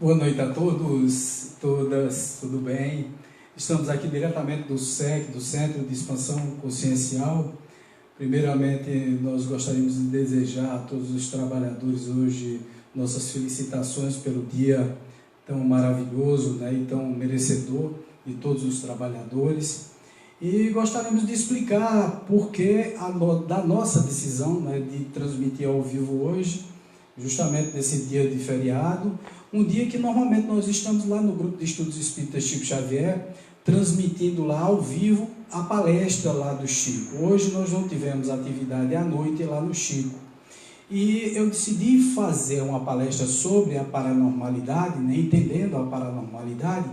Boa noite a todos, todas, tudo bem? Estamos aqui diretamente do SEC, do Centro de Expansão Consciencial. Primeiramente, nós gostaríamos de desejar a todos os trabalhadores hoje nossas felicitações pelo dia tão maravilhoso, né, e tão merecedor de todos os trabalhadores. E gostaríamos de explicar por que da nossa decisão, né, de transmitir ao vivo hoje, justamente nesse dia de feriado, um dia que normalmente nós estamos lá no Grupo de Estudos Espíritas Chico Xavier, transmitindo lá ao vivo a palestra lá do Chico. Hoje nós não tivemos atividade à noite lá no Chico. E eu decidi fazer uma palestra sobre a paranormalidade, né, entendendo a paranormalidade,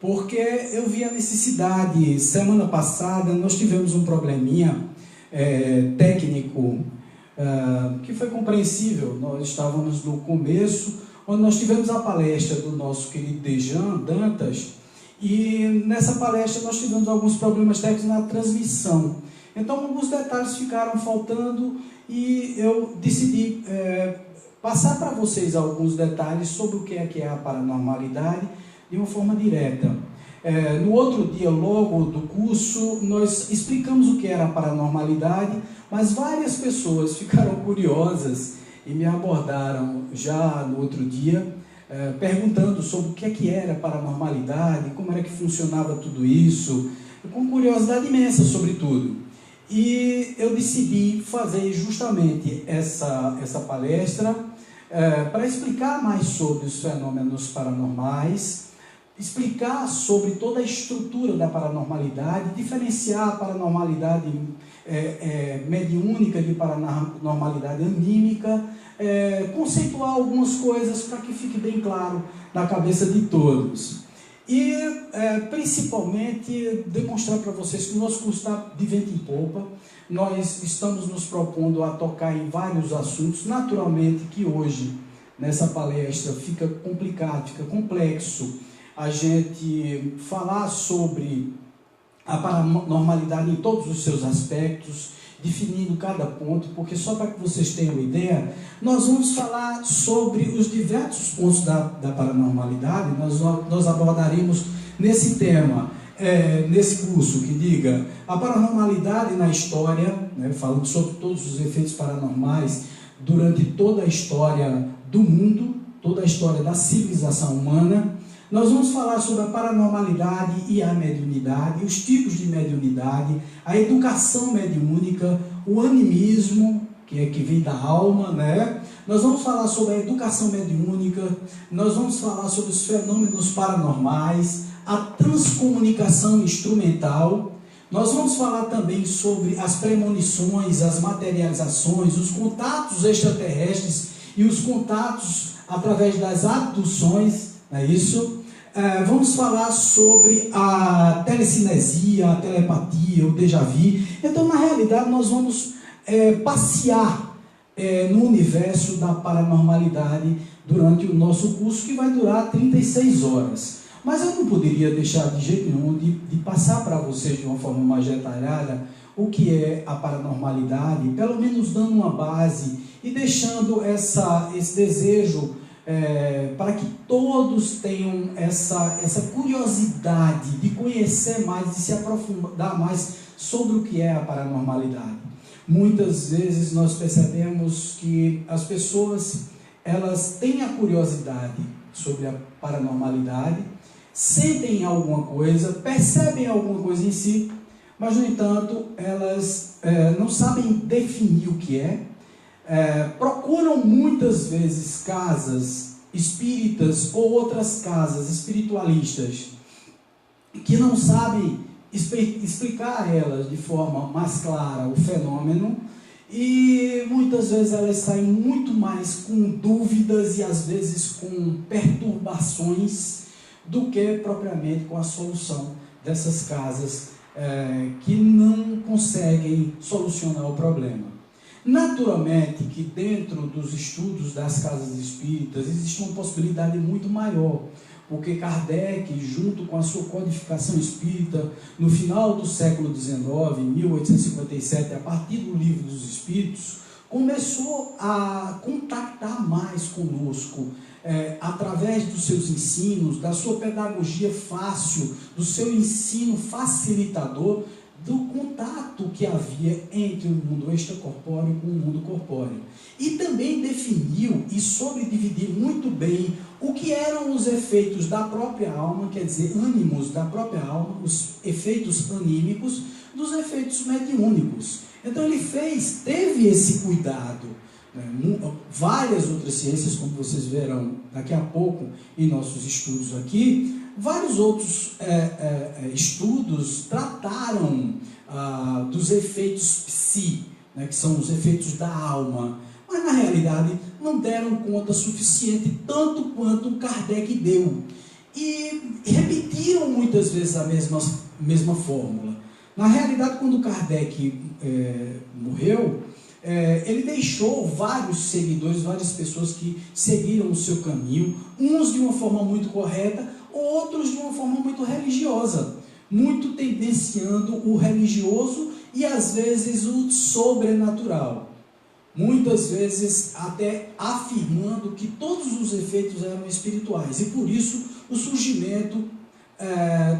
porque eu vi a necessidade. Semana passada nós tivemos um probleminha técnico, que foi compreensível. Nós estávamos no começo, onde nós tivemos a palestra do nosso querido Dejan Dantas, e nessa palestra nós tivemos alguns problemas técnicos na transmissão. Então alguns detalhes ficaram faltando e eu decidi passar para vocês alguns detalhes sobre o que é a paranormalidade de uma forma direta. No outro dia, logo do curso, nós explicamos o que era a paranormalidade, mas várias pessoas ficaram curiosas e me abordaram já no outro dia, perguntando sobre o que era paranormalidade, como era que funcionava tudo isso, com curiosidade imensa sobre tudo. E eu decidi fazer justamente essa palestra para explicar mais sobre os fenômenos paranormais, explicar sobre toda a estrutura da paranormalidade, diferenciar a paranormalidade mediúnica de paranormalidade anímica, conceituar algumas coisas para que fique bem claro na cabeça de todos. E principalmente demonstrar para vocês que o nosso curso está de vento em popa. Nós estamos nos propondo a tocar em vários assuntos. Naturalmente que hoje, nessa palestra, fica complicado, fica complexo a gente falar sobre a paranormalidade em todos os seus aspectos, definindo cada ponto, porque só para que vocês tenham uma ideia, nós vamos falar sobre os diversos pontos da paranormalidade. Nós abordaremos nesse tema, nesse curso, que diga a paranormalidade na história, né, falando sobre todos os efeitos paranormais durante toda a história do mundo, toda a história da civilização humana. Nós vamos falar sobre a paranormalidade e a mediunidade, os tipos de mediunidade, a educação mediúnica, o animismo, que vem da alma, né? Nós vamos falar sobre a educação mediúnica, nós vamos falar sobre os fenômenos paranormais, a transcomunicação instrumental. Nós vamos falar também sobre as premonições, as materializações, os contatos extraterrestres e os contatos através das abduções, não é isso? Vamos falar sobre a telecinesia, a telepatia, o déjà vu. Então, na realidade, nós vamos passear no universo da paranormalidade durante o nosso curso, que vai durar 36 horas. Mas eu não poderia deixar de jeito nenhum de passar para vocês de uma forma mais detalhada o que é a paranormalidade, pelo menos dando uma base e deixando esse desejo para que todos tenham essa curiosidade de conhecer mais, de se aprofundar mais sobre o que é a paranormalidade. Muitas vezes nós percebemos que as pessoas, elas têm a curiosidade sobre a paranormalidade, sentem alguma coisa, percebem alguma coisa em si, mas, no entanto, elas não sabem definir o que é. Procuram muitas vezes casas espíritas ou outras casas espiritualistas que não sabem explicar a elas de forma mais clara o fenômeno, e muitas vezes elas saem muito mais com dúvidas e às vezes com perturbações do que propriamente com a solução dessas casas que não conseguem solucionar o problema. Naturalmente que dentro dos estudos das casas espíritas existe uma possibilidade muito maior, porque Kardec, junto com a sua codificação espírita, no final do século XIX, em 1857, a partir do Livro dos Espíritos, começou a contactar mais conosco, através dos seus ensinos, da sua pedagogia fácil, do seu ensino facilitador, do contato que havia entre o mundo extracorpóreo com o mundo corpóreo. E também definiu e soube dividir muito bem o que eram os efeitos da própria alma, quer dizer, ânimos da própria alma, os efeitos anímicos, dos efeitos mediúnicos. Então ele teve esse cuidado. Várias outras ciências, como vocês verão daqui a pouco em nossos estudos aqui, vários outros estudos trataram dos efeitos psi, né, que são os efeitos da alma, mas na realidade não deram conta suficiente, tanto quanto Kardec deu, e repetiram muitas vezes a mesma fórmula. Na realidade, quando Kardec morreu, ele deixou vários seguidores, várias pessoas que seguiram o seu caminho, uns de uma forma muito correta, outros de uma forma muito religiosa, muito tendenciando o religioso e às vezes o sobrenatural. Muitas vezes até afirmando que todos os efeitos eram espirituais. E por isso o surgimento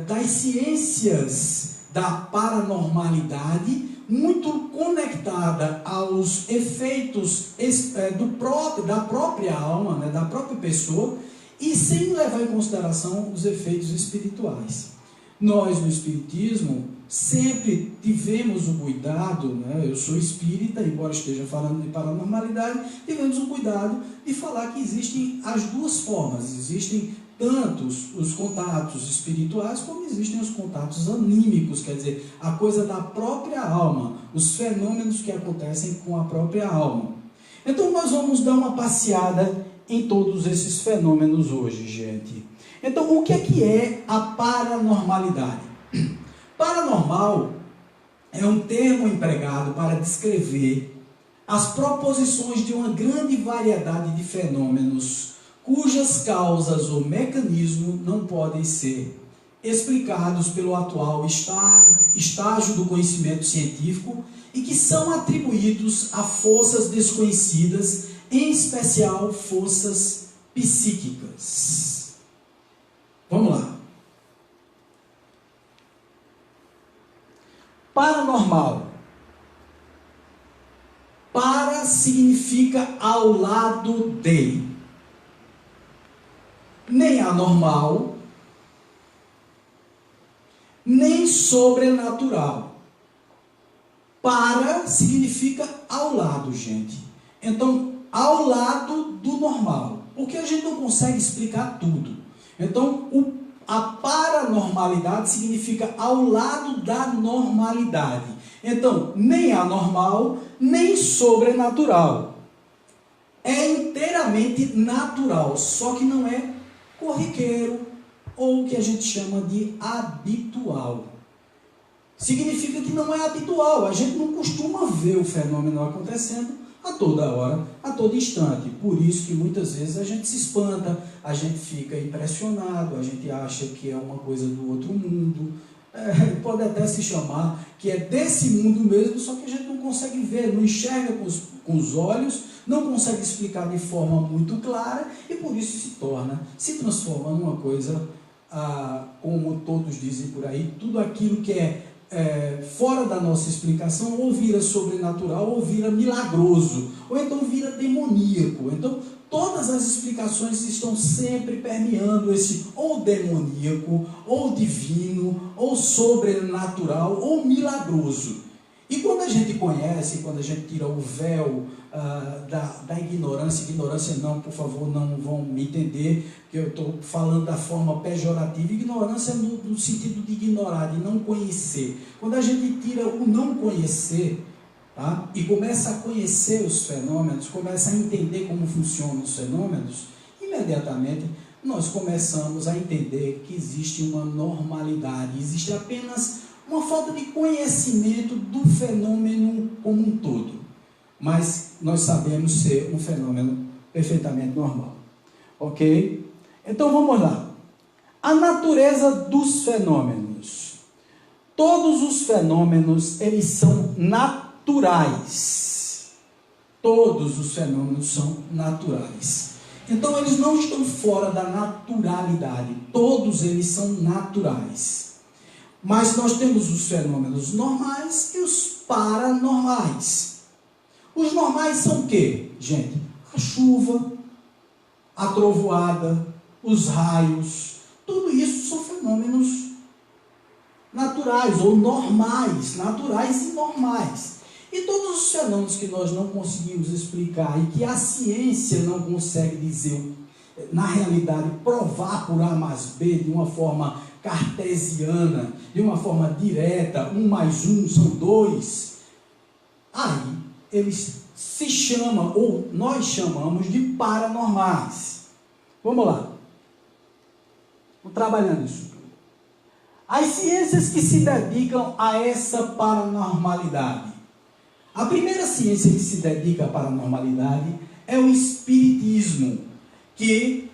das ciências da paranormalidade, muito conectada aos efeitos da própria alma, né, da própria pessoa, e sem levar em consideração os efeitos espirituais. Nós, no Espiritismo, sempre tivemos o cuidado, né, eu sou espírita, embora esteja falando de paranormalidade, tivemos o cuidado de falar que existem as duas formas, existem tanto os contatos espirituais, como existem os contatos anímicos, quer dizer, a coisa da própria alma, os fenômenos que acontecem com a própria alma. Então nós vamos dar uma passeada em todos esses fenômenos hoje, gente. Então, o que é a paranormalidade? Paranormal é um termo empregado para descrever as proposições de uma grande variedade de fenômenos cujas causas ou mecanismos não podem ser explicados pelo atual estágio do conhecimento científico e que são atribuídos a forças desconhecidas, em especial forças psíquicas. Vamos lá. Paranormal. Para significa ao lado de. Nem anormal, nem sobrenatural. Para significa ao lado, gente. Então, ao lado do normal. Porque a gente não consegue explicar tudo. Então, a paranormalidade significa ao lado da normalidade. Então, nem anormal, nem sobrenatural. É inteiramente natural, só que não é corriqueiro, ou o que a gente chama de habitual. Significa que não é habitual, a gente não costuma ver o fenômeno acontecendo a toda hora, a todo instante. Por isso que muitas vezes a gente se espanta, a gente fica impressionado, a gente acha que é uma coisa do outro mundo, pode até se chamar que é desse mundo mesmo, só que a gente não consegue ver, não enxerga com os olhos, não consegue explicar de forma muito clara, e por isso se transforma numa coisa, como todos dizem por aí, tudo aquilo que é fora da nossa explicação, ou vira sobrenatural, ou vira milagroso, ou então vira demoníaco. Então, todas as explicações estão sempre permeando esse ou demoníaco, ou divino, ou sobrenatural, ou milagroso. E quando a gente conhece, quando a gente tira o véu da ignorância não, por favor, não vão me entender, que eu estou falando da forma pejorativa, ignorância no sentido de ignorar, de não conhecer. Quando a gente tira o não conhecer, tá, e começa a conhecer os fenômenos, começa a entender como funcionam os fenômenos, imediatamente nós começamos a entender que existe uma normalidade, existe apenas uma falta de conhecimento do fenômeno como um todo. Mas nós sabemos ser um fenômeno perfeitamente normal. Ok? Então vamos lá. A natureza dos fenômenos. Todos os fenômenos, eles são naturais. todos os fenômenos são naturais. Então eles não estão fora da naturalidade, todos eles são naturais. Mas nós temos os fenômenos normais e os paranormais. Os normais são o quê, gente? A chuva, a trovoada, os raios, tudo isso são fenômenos naturais ou normais, naturais e normais. E todos os fenômenos que nós não conseguimos explicar e que a ciência não consegue dizer, na realidade, provar por A mais B de uma forma cartesiana, de uma forma direta, 1 mais 1 são 2, aí eles se chamam, ou nós chamamos de paranormais. Vamos lá. Vamos trabalhando isso. As ciências que se dedicam a essa paranormalidade. A primeira ciência que se dedica à paranormalidade é o espiritismo, que,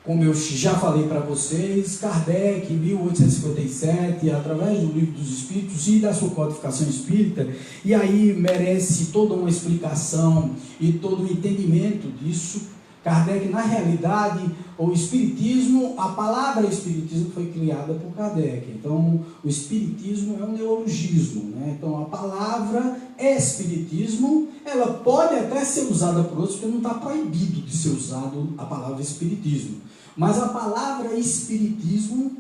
como eu já falei para vocês, Kardec, em 1857, através do Livro dos Espíritos e da sua codificação espírita, e aí merece toda uma explicação e todo um entendimento disso. Kardec, na realidade, o espiritismo, a palavra espiritismo foi criada por Kardec. Então, o espiritismo é um neologismo, né? Então, a palavra espiritismo, ela pode até ser usada por outros, porque não está proibido de ser usado a palavra espiritismo. Mas a palavra espiritismo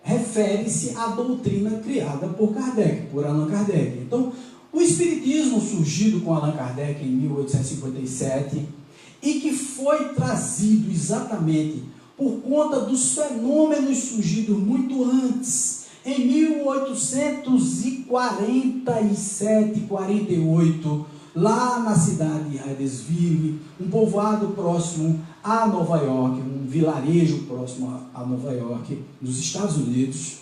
refere-se à doutrina criada por Kardec, por Allan Kardec. Então, o espiritismo surgido com Allan Kardec em 1857, e que foi trazido exatamente por conta dos fenômenos surgidos muito antes, em 1847, 48, lá na cidade de Hydesville, um povoado próximo a Nova York, um vilarejo próximo a Nova York, nos Estados Unidos,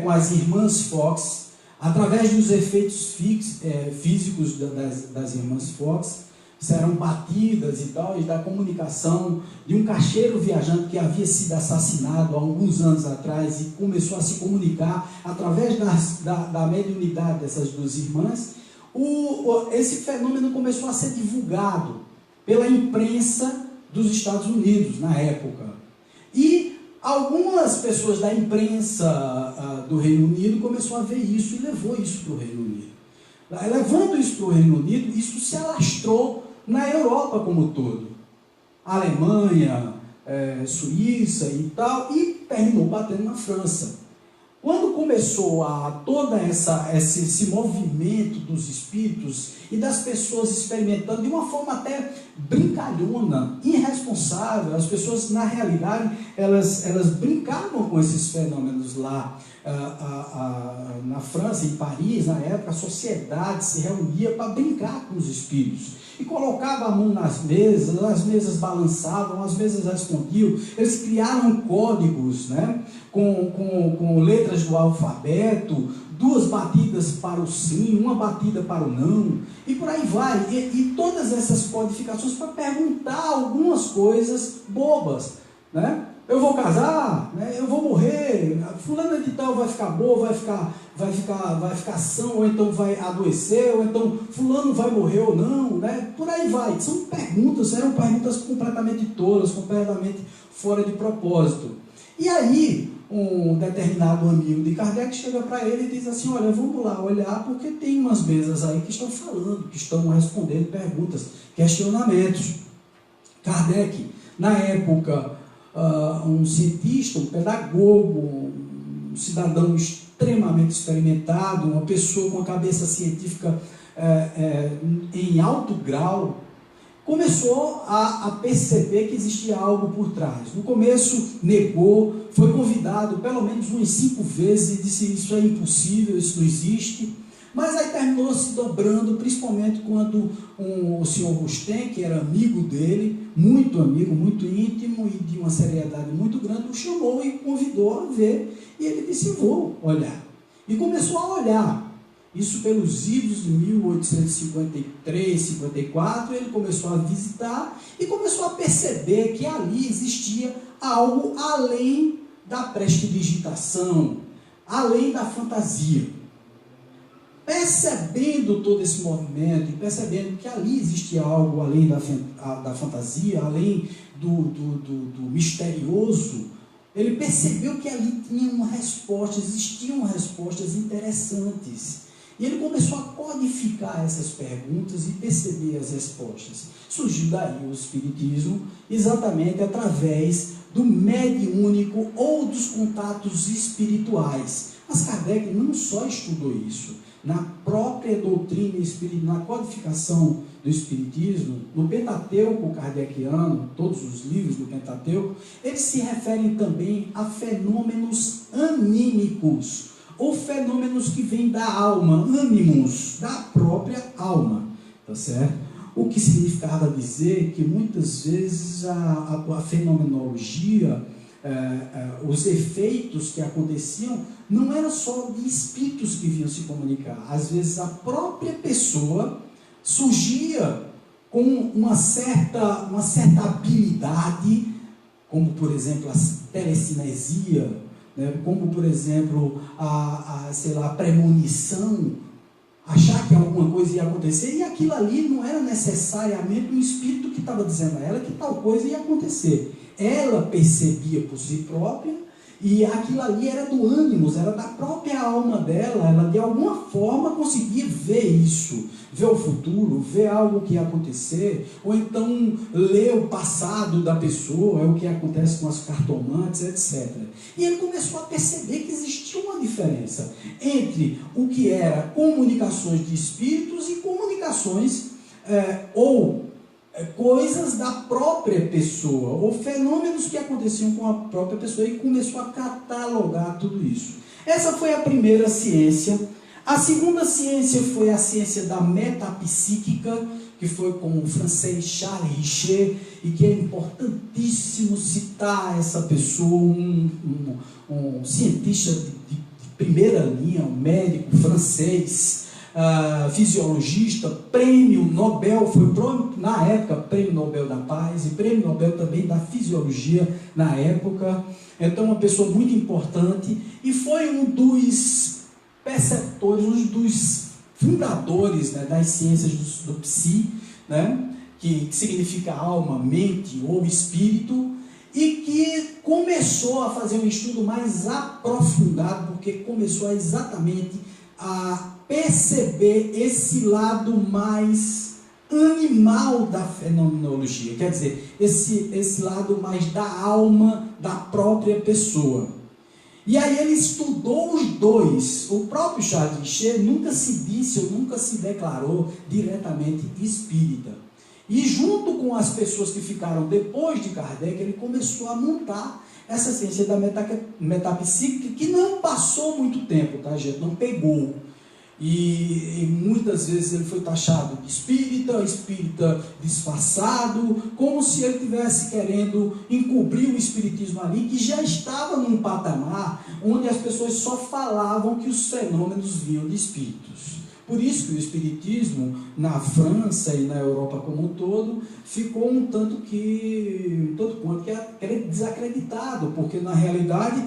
com as irmãs Fox, através dos efeitos físicos das irmãs Fox, eram batidas e tal, e da comunicação de um caixeiro viajante que havia sido assassinado há alguns anos atrás e começou a se comunicar através da mediunidade dessas duas irmãs. Esse fenômeno começou a ser divulgado pela imprensa dos Estados Unidos na época. E algumas pessoas da imprensa do Reino Unido começaram a ver isso e levou isso para o Reino Unido. Levando isso para o Reino Unido, isso se alastrou na Europa como um todo. Alemanha, Suíça e tal, e terminou batendo na França. Quando começou todo esse movimento dos espíritos e das pessoas experimentando de uma forma até brincalhona, irresponsável, as pessoas, na realidade, elas brincavam com esses fenômenos lá na França, em Paris, na época, a sociedade se reunia para brincar com os espíritos. E colocava a mão nas mesas, as mesas balançavam, as mesas respondiam. Eles criaram códigos, né, com letras do alfabeto, 2 batidas para o sim, 1 batida para o não, e por aí vai. E todas essas codificações para perguntar algumas coisas bobas, né? Eu vou casar, né? Eu vou morrer, fulano de tal vai ficar boa, vai ficar são, ou então vai adoecer, ou então fulano vai morrer ou não, né? Por aí vai. São perguntas, eram perguntas completamente tolas, completamente fora de propósito. E aí, um determinado amigo de Kardec chega para ele e diz assim: olha, vamos lá olhar, porque tem umas mesas aí que estão falando, que estão respondendo perguntas, questionamentos. Kardec, na época, um cientista, um pedagogo, um cidadão extremamente experimentado, uma pessoa com a cabeça científica em alto grau, começou a perceber que existia algo por trás. No começo negou, foi convidado pelo menos umas 5 vezes e disse: isso é impossível, isso não existe. Mas aí terminou se dobrando, principalmente quando o senhor Rustem, que era amigo dele, muito amigo, muito íntimo e de uma seriedade muito grande, o chamou e convidou a ver. E ele disse: vou olhar. E começou a olhar. Isso pelos idos de 1853, 54, ele começou a visitar e começou a perceber que ali existia algo além da prestidigitação, além da fantasia. percebendo todo esse movimento e percebendo que ali existia algo além da fantasia, além do misterioso, ele percebeu que ali existiam respostas interessantes. E ele começou a codificar essas perguntas e perceber as respostas. Surgiu daí o Espiritismo, exatamente através do mediúnico ou dos contatos espirituais. Mas Kardec não só estudou isso. Na própria doutrina espírita, na codificação do Espiritismo, no Pentateuco kardeciano, todos os livros do Pentateuco, eles se referem também a fenômenos anímicos, ou fenômenos que vêm da alma, ânimos, da própria alma, tá certo? O que significava dizer que muitas vezes a fenomenologia, os efeitos que aconteciam, não eram só de espíritos que vinham se comunicar. Às vezes a própria pessoa surgia com uma certa habilidade, como por exemplo a telecinesia, né? Como por exemplo a premonição, achar que alguma coisa ia acontecer, e aquilo ali não era necessariamente um espírito que estava dizendo a ela que tal coisa ia acontecer. Ela percebia por si própria, e aquilo ali era do ânimos, era da própria alma dela. Ela de alguma forma conseguia ver isso, ver o futuro, ver algo que ia acontecer, ou então ler o passado da pessoa, é o que acontece com as cartomantes, etc. E ele começou a perceber que existia uma diferença entre o que era comunicações de espíritos e comunicações coisas da própria pessoa, ou fenômenos que aconteciam com a própria pessoa, e começou a catalogar tudo isso. Essa foi a primeira ciência. A segunda ciência foi a ciência da metapsíquica, que foi com o francês Charles Richer, e que é importantíssimo citar essa pessoa, um cientista de primeira linha, um médico francês, fisiologista, prêmio Nobel, foi na época prêmio Nobel da Paz e prêmio Nobel também da Fisiologia na época. Então uma pessoa muito importante, e foi um dos perceptores, um dos fundadores, né, das ciências do psi, né, que significa alma, mente ou espírito, e que começou a fazer um estudo mais aprofundado, porque começou exatamente a perceber esse lado mais animal da fenomenologia, quer dizer, esse lado mais da alma da própria pessoa. E aí ele estudou os dois. O próprio Charles Richer nunca se disse ou nunca se declarou diretamente espírita. E junto com as pessoas que ficaram depois de Kardec, ele começou a montar essa ciência da metapsíquica, que não passou muito tempo, tá, gente? Não pegou. E muitas vezes ele foi taxado de espírita disfarçado, como se ele estivesse querendo encobrir o espiritismo ali, que já estava num patamar onde as pessoas só falavam que os fenômenos vinham de espíritos. Por isso que o espiritismo na França e na Europa como um todo ficou um tanto quanto desacreditado, porque na realidade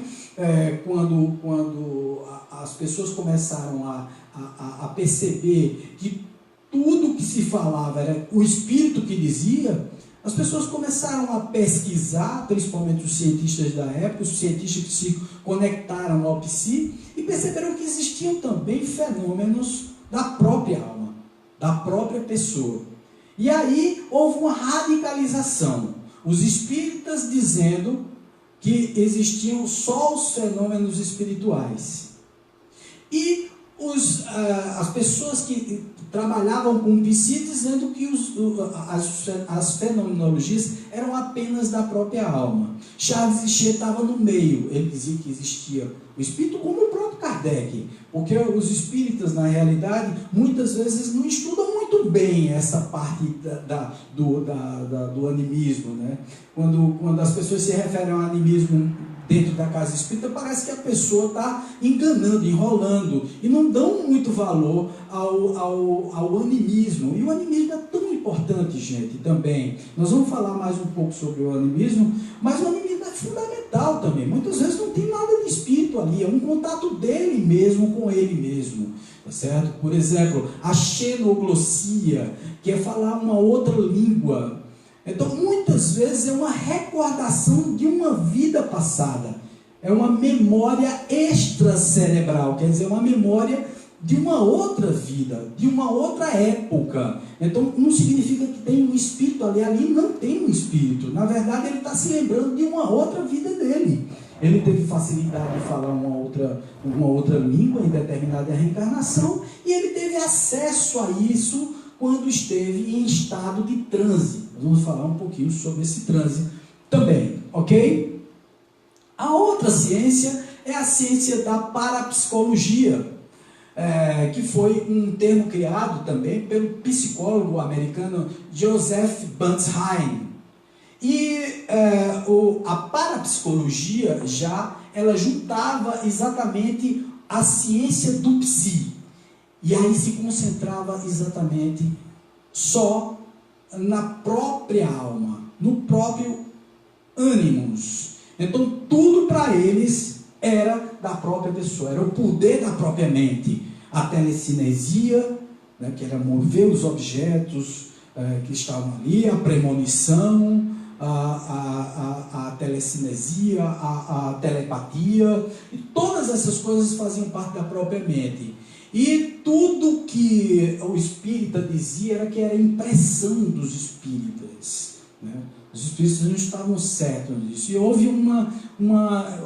quando as pessoas começaram a perceber que tudo que se falava era o espírito que dizia, as pessoas começaram a pesquisar, principalmente os cientistas da época, os cientistas que se conectaram ao psi, e perceberam que existiam também fenômenos da própria alma, da própria pessoa. E aí houve uma radicalização. Os espíritas dizendo que existiam só os fenômenos espirituais. E as pessoas que trabalhavam com o psi dizendo que as fenomenologias eram apenas da própria alma. Charles Richer estava no meio. Ele dizia que existia o espírito, como o próprio Kardec, porque os espíritas, na realidade, muitas vezes não estudam muito bem essa parte do animismo, né? Quando as pessoas se referem ao animismo dentro da casa espírita, parece que a pessoa está enganando, enrolando, e não dão muito valor ao animismo. E o animismo é tão importante, gente, também. Nós vamos falar mais um pouco sobre o animismo, mas o animismo é fundamental também. Muitas vezes não tem nada de espírito ali, é um contato dele mesmo com ele mesmo. tá certo? Por exemplo, a xenoglossia, que é falar uma outra língua. Então, muitas vezes é uma recordação de uma vida passada, é uma memória extracerebral, quer dizer, uma memória de uma outra vida, de uma outra época. Então, não significa que tem um espírito ali não tem um espírito. Na verdade, ele está se lembrando de uma outra vida dele. Ele teve facilidade de falar uma outra língua em determinada reencarnação, e ele teve acesso a isso quando esteve em estado de transe. Nós vamos falar um pouquinho sobre esse transe também, ok? A outra ciência é a ciência da parapsicologia, que foi um termo criado também pelo psicólogo americano Joseph Banzheim. E a parapsicologia ela juntava exatamente a ciência do psi, e aí se concentrava exatamente só na própria alma, no próprio ânimos. Então tudo para eles era da própria pessoa, era o poder da própria mente. A telecinesia, né, que era mover os objetos que estavam ali, a premonição, a telecinesia, a telepatia, e todas essas coisas faziam parte da própria mente. E tudo que o espírita dizia era que era impressão dos espíritas, né? Os espíritos não estavam certos nisso. E houve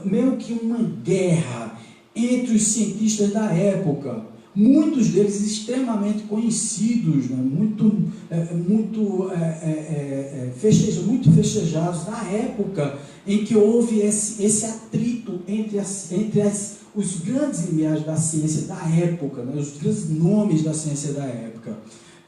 meio que uma guerra entre os cientistas da época, muitos deles extremamente conhecidos, né? muito festejados, na época em que houve esse atrito entre os grandes limiares da ciência da época, né? Os grandes nomes da ciência da época.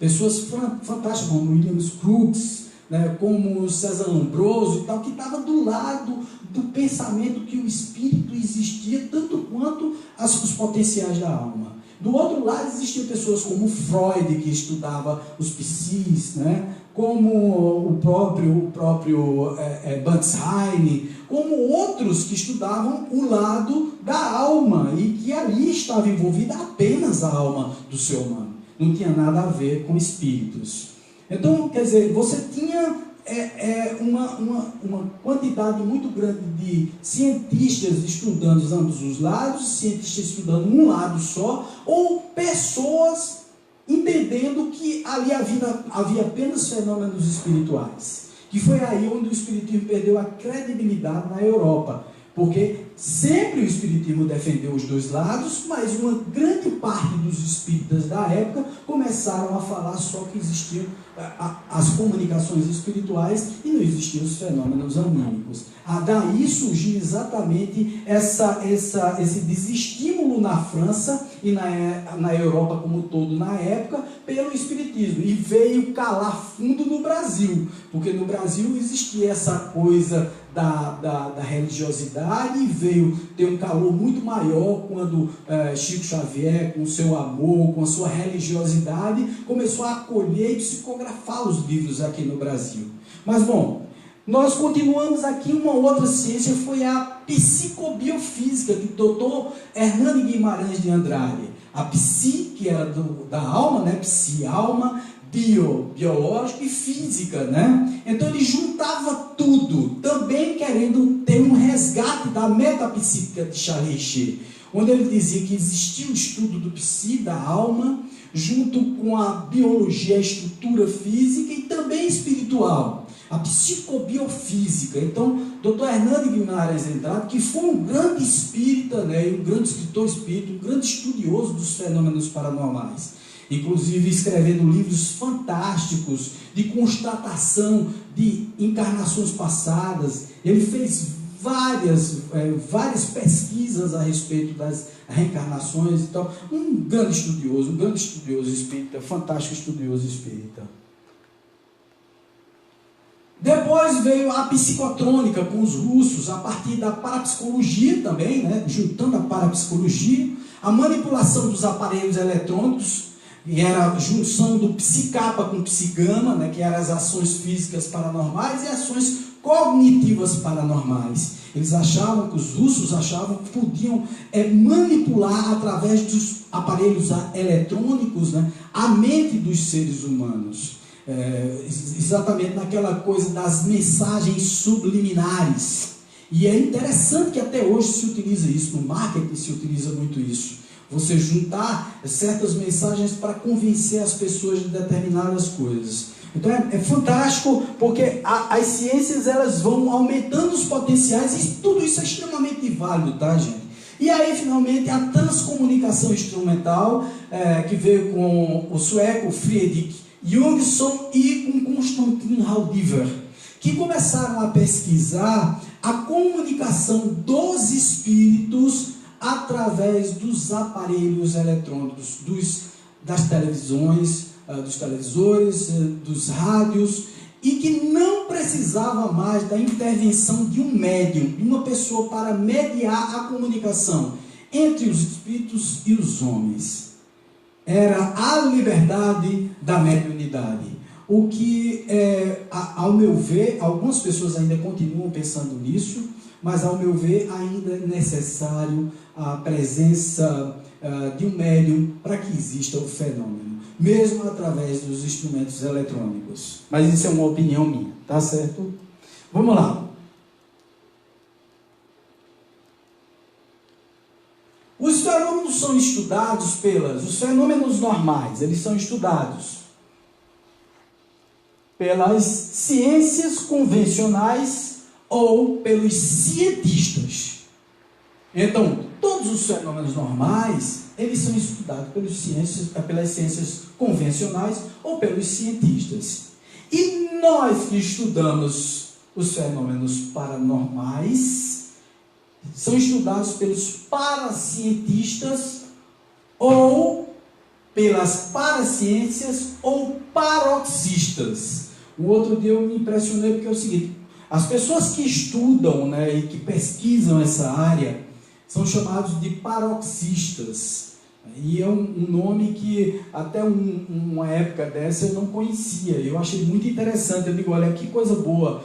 Pessoas fantásticas como William Crookes, né, como César Lombroso e tal, que estava do lado do pensamento que o espírito existia tanto quanto os potenciais da alma. Do outro lado existiam pessoas como Freud, que estudava os psis, né, como o próprio Banzheim, como outros que estudavam o lado da alma, e que ali estava envolvida apenas a alma do ser humano, não tinha nada a ver com espíritos. Então, quer dizer, você tinha uma quantidade muito grande de cientistas estudando ambos os lados, cientistas estudando um lado só, ou pessoas entendendo que ali havia apenas fenômenos espirituais. Que foi aí onde o espiritismo perdeu a credibilidade na Europa. Porque sempre o espiritismo defendeu os dois lados, mas uma grande parte dos espíritas da época começaram a falar só que existiam as comunicações espirituais e não existiam os fenômenos anímicos. Daí surgiu exatamente esse desestímulo na França e na Europa como um todo na época pelo espiritismo, e veio calar fundo no Brasil, porque no Brasil existia essa coisa da religiosidade, e veio ter um calor muito maior quando Chico Xavier, com o seu amor, com a sua religiosidade, começou a acolher e psicografar os livros aqui no Brasil. Mas bom, nós continuamos aqui. Uma outra ciência foi a psicobiofísica, do Dr. Hernani Guimarães de Andrade. A psi, que era da alma, né? Psi, alma, biológico e física, né? Então ele juntava tudo, também querendo ter um resgate da metapsíquica de Charles Richer, onde ele dizia que existia o estudo do psi, da alma, junto com a biologia, a estrutura física e também espiritual, a psicobiofísica. Então, Dr. Hernani Guimarães Andrade, que foi um grande espírita, né, um grande escritor espírita, um grande estudioso dos fenômenos paranormais, inclusive escrevendo livros fantásticos de constatação de encarnações passadas. Ele fez várias pesquisas a respeito das reencarnações. Então, um grande estudioso espírita, fantástico estudioso espírita. Depois veio a psicotrônica com os russos, a partir da parapsicologia também, né, juntando a parapsicologia, a manipulação dos aparelhos eletrônicos, e era a junção do psicapa com psigama, né, que eram as ações físicas paranormais e ações cognitivas paranormais. Eles achavam, que os russos achavam que podiam manipular através dos aparelhos eletrônicos, né, a mente dos seres humanos. Exatamente naquela coisa das mensagens subliminares. E é interessante que até hoje se utiliza isso, no marketing se utiliza muito isso. Você juntar certas mensagens para convencer as pessoas de determinadas coisas. Então é fantástico, porque as ciências elas vão aumentando os potenciais e tudo isso é extremamente válido, tá, gente? E aí, finalmente, a transcomunicação instrumental, que veio com o sueco Fredrik Jungsson e com Konstantin Haldiver, que começaram a pesquisar a comunicação dos espíritos através dos aparelhos eletrônicos, das televisões, dos televisores, dos rádios, e que não precisava mais da intervenção de um médium, de uma pessoa para mediar a comunicação entre os espíritos e os homens. Era a liberdade da mediunidade. O que, ao meu ver, algumas pessoas ainda continuam pensando nisso, mas ao meu ver ainda é necessário a presença de um médium para que exista o fenômeno, mesmo através dos instrumentos eletrônicos. Mas isso é uma opinião minha, tá certo? Vamos lá. Os fenômenos são estudados os fenômenos normais, eles são estudados pelas ciências convencionais ou pelos cientistas. Então, todos os fenômenos normais, eles são estudados pelas ciências convencionais ou pelos cientistas. E nós que estudamos os fenômenos paranormais, são estudados pelos paracientistas ou pelas paraciências ou paroxistas. O outro dia eu me impressionei porque é o seguinte: as pessoas que estudam, né, e que pesquisam essa área são chamados de paroxistas. E é um nome que até uma época dessa eu não conhecia. Eu achei muito interessante. Eu digo, olha, que coisa boa.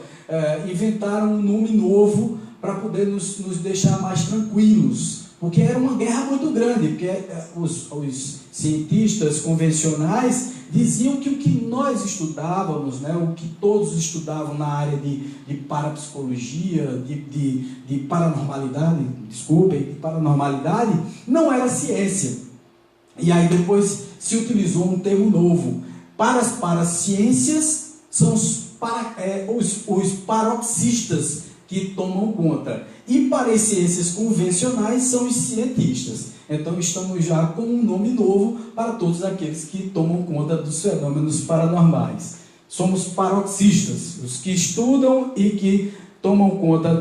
Inventaram um nome novo para poder nos deixar mais tranquilos. Porque era uma guerra muito grande. Porque os cientistas convencionais diziam que o que nós estudávamos, né, o que todos estudavam na área de parapsicologia, de paranormalidade, de paranormalidade, não era ciência. E aí depois se utilizou um termo novo. Para as paraciências, são os paroxistas que tomam conta. E para as ciências convencionais, são os cientistas. Então estamos já com um nome novo para todos aqueles que tomam conta dos fenômenos paranormais. Somos paroxistas, os que estudam e que tomam conta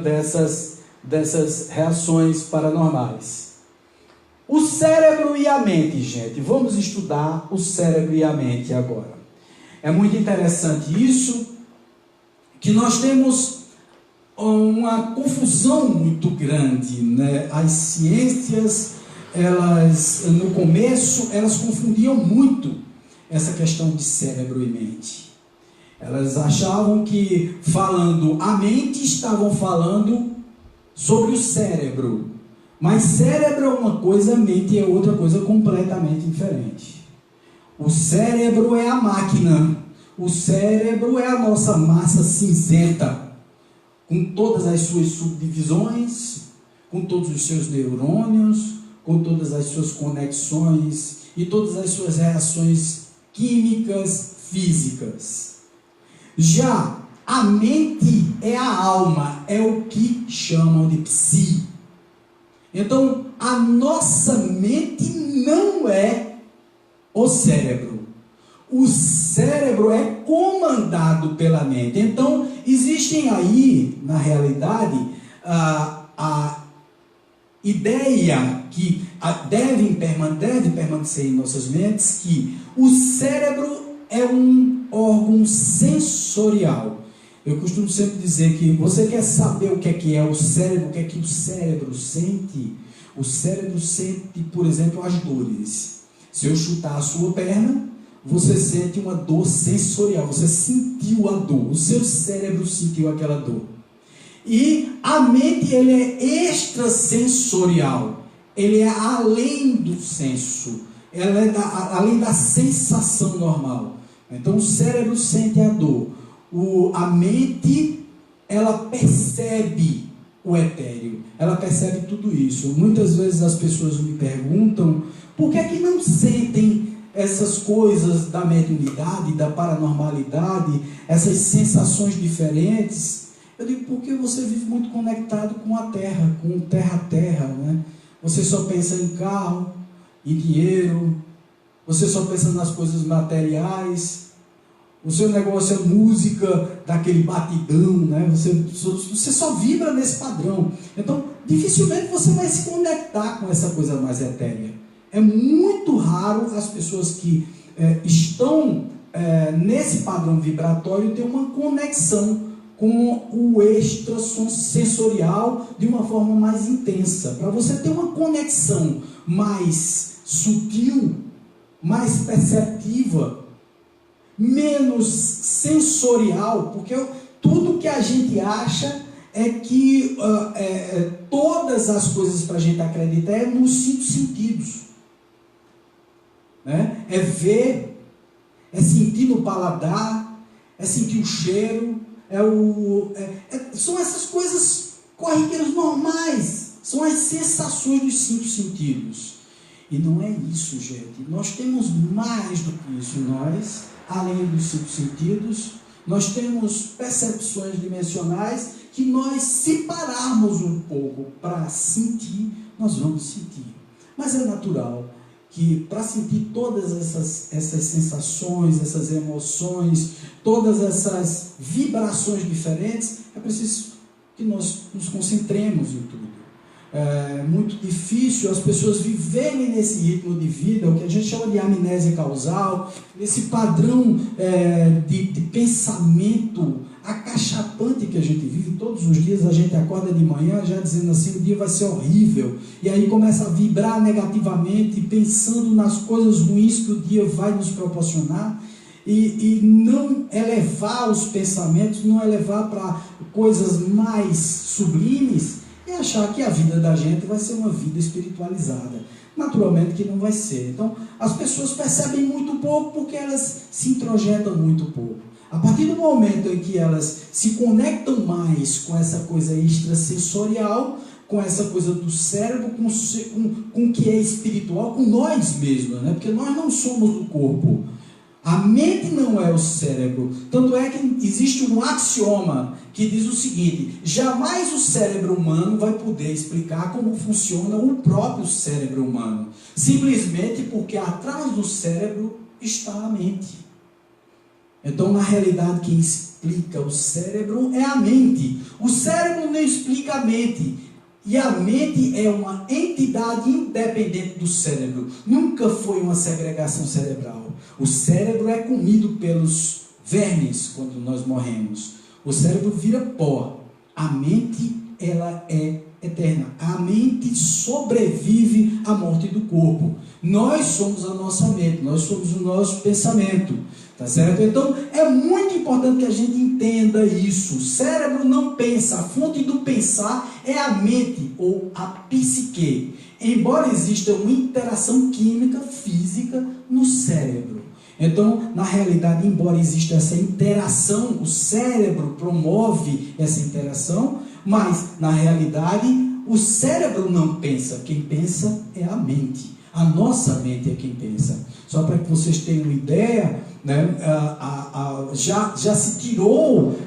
dessas reações paranormais. O cérebro e a mente, gente. Vamos estudar o cérebro e a mente agora. É muito interessante isso, que nós temos uma confusão muito grande, né? As ciências, elas, no começo, elas confundiam muito essa questão de cérebro e mente. Elas achavam que, falando a mente, estavam falando sobre o cérebro. Mas cérebro é uma coisa, mente é outra coisa completamente diferente. O cérebro é a máquina. O cérebro é a nossa massa cinzenta, com todas as suas subdivisões, com todos os seus neurônios, com todas as suas conexões e todas as suas reações químicas, físicas. Já a mente é a alma, é o que chamam de psi. Então, a nossa mente não é o cérebro. O cérebro é comandado pela mente. Então, existem aí, na realidade, a ideia que deve permanecer em nossas mentes, que o cérebro é um órgão sensorial. Eu costumo sempre dizer que você quer saber o que é o cérebro, o que o cérebro sente? O cérebro sente, por exemplo, as dores. Se eu chutar a sua perna, você sente uma dor sensorial, você sentiu a dor, o seu cérebro sentiu aquela dor. E a mente, ele é extrasensorial, ele é além do senso, ela é além da sensação normal. Então o cérebro sente a dor, a mente, ela percebe o etéreo, ela percebe tudo isso. Muitas vezes as pessoas me perguntam por que não sentem essas coisas da mediunidade, da paranormalidade, essas sensações diferentes. Eu digo, porque você vive muito conectado com a terra, com terra a terra, né? Você só pensa em carro, em dinheiro, você só pensa nas coisas materiais, o seu negócio é música daquele batidão, né? Você só vibra nesse padrão. Então, dificilmente você vai se conectar com essa coisa mais etérea. É muito raro as pessoas que estão nesse padrão vibratório ter uma conexão com o extrasensorial de uma forma mais intensa. Para você ter uma conexão mais sutil, mais perceptiva, menos sensorial, porque tudo que a gente acha é que todas as coisas para a gente acreditar é nos 5 sentidos. Né? É ver, é sentir no paladar, é sentir o cheiro, são essas coisas corriqueiras normais, são as sensações dos 5 sentidos. E não é isso, gente. Nós temos mais do que isso. Nós, além dos 5 sentidos, nós temos percepções dimensionais que nós, se pararmos um pouco para sentir, nós vamos sentir. Mas é natural que para sentir todas essas sensações, essas emoções, todas essas vibrações diferentes, é preciso que nós nos concentremos em tudo. É muito difícil as pessoas viverem nesse ritmo de vida, o que a gente chama de amnésia causal, esse padrão de pensamento acachapante que a gente vive. Todos os dias a gente acorda de manhã já dizendo assim, o dia vai ser horrível, e aí começa a vibrar negativamente, pensando nas coisas ruins que o dia vai nos proporcionar, e não elevar os pensamentos, não elevar para coisas mais sublimes, e achar que a vida da gente vai ser uma vida espiritualizada. Naturalmente que não vai ser. Então, as pessoas percebem muito pouco porque elas se introjetam muito pouco. A partir do momento em que elas se conectam mais com essa coisa extrasensorial, com essa coisa do cérebro, com o que é espiritual, com nós mesmos, né? Porque nós não somos o corpo. A mente não é o cérebro. Tanto é que existe um axioma que diz o seguinte: jamais o cérebro humano vai poder explicar como funciona o próprio cérebro humano. Simplesmente porque atrás do cérebro está a mente. Então, na realidade, quem explica o cérebro é a mente. O cérebro não explica a mente. E a mente é uma entidade independente do cérebro. Nunca foi uma segregação cerebral. O cérebro é comido pelos vermes quando nós morremos. O cérebro vira pó. A mente, ela é eterna. A mente sobrevive à morte do corpo. Nós somos a nossa mente, nós somos o nosso pensamento. Tá certo? Então, é muito importante que a gente entenda isso. O cérebro não pensa. A fonte do pensar é a mente ou a psique. Embora exista uma interação química, física no cérebro. Então, na realidade, embora exista essa interação, o cérebro promove essa interação, mas, na realidade, o cérebro não pensa. Quem pensa é a mente. A nossa mente é quem pensa. Só para que vocês tenham uma ideia, né, já se tirou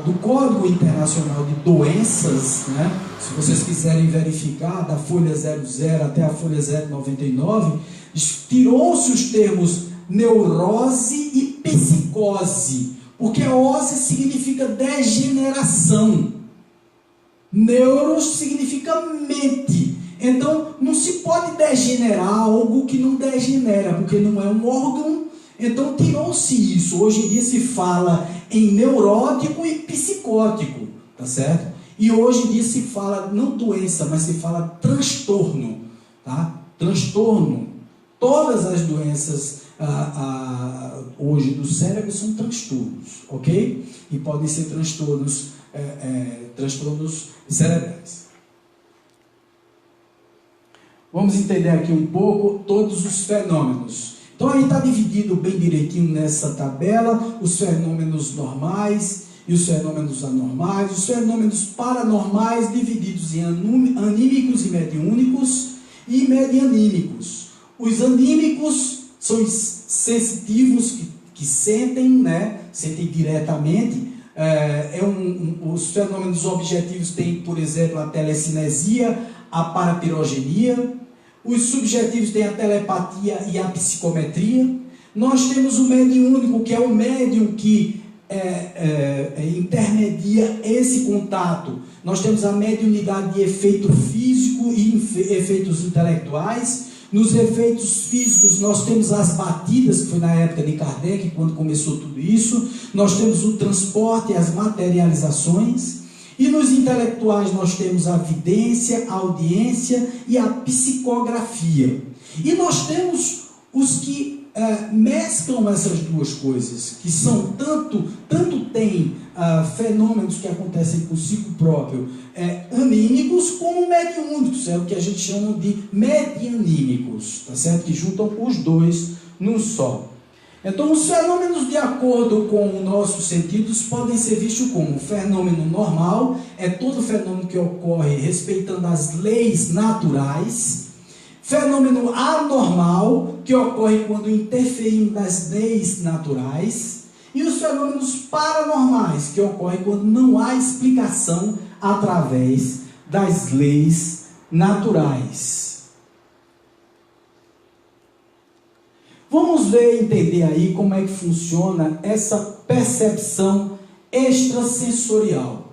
do Código Internacional de Doenças, né, se vocês quiserem verificar, da folha 00 até a folha 099, tirou-se os termos neurose e psicose, porque ose significa degeneração, neuros significa mente. Então, não se pode degenerar algo que não degenera, porque não é um órgão. Então, tirou-se isso. Hoje em dia se fala em neurótico e psicótico, tá certo? E hoje em dia se fala, não doença, mas se fala transtorno, tá? Transtorno Todas as doenças hoje do cérebro são transtornos, ok? E podem ser transtornos cerebrais. Vamos entender aqui um pouco todos os fenômenos. Então aí está dividido bem direitinho nessa tabela os fenômenos normais e os fenômenos anormais, os fenômenos paranormais divididos em anímicos e mediúnicos e medianímicos. Os anímicos são os sensitivos que sentem, né? Sentem diretamente. Os fenômenos objetivos têm, por exemplo, a telecinesia, a parapirogenia. Os subjetivos têm a telepatia e a psicometria. Nós temos o mediúnico, que é o médium que intermedia esse contato. Nós temos a mediunidade de efeito físico e efeitos intelectuais. Nos efeitos físicos nós temos as batidas, que foi na época de Kardec, quando começou tudo isso. Nós temos o transporte e as materializações. E nos intelectuais nós temos a vidência, a audiência e a psicografia. E nós temos os que mesclam essas duas coisas, que são tanto tem fenômenos que acontecem consigo próprio, anímicos, como mediúnicos, é o que a gente chama de medianímicos, tá certo? Que juntam os dois num só. Então, os fenômenos, de acordo com os nossos sentidos, podem ser vistos como fenômeno normal, é todo fenômeno que ocorre respeitando as leis naturais. Fenômeno anormal, que ocorre quando interferimos nas leis naturais. E os fenômenos paranormais, que ocorrem quando não há explicação através das leis naturais. Vamos ver e entender aí como é que funciona essa percepção extrasensorial.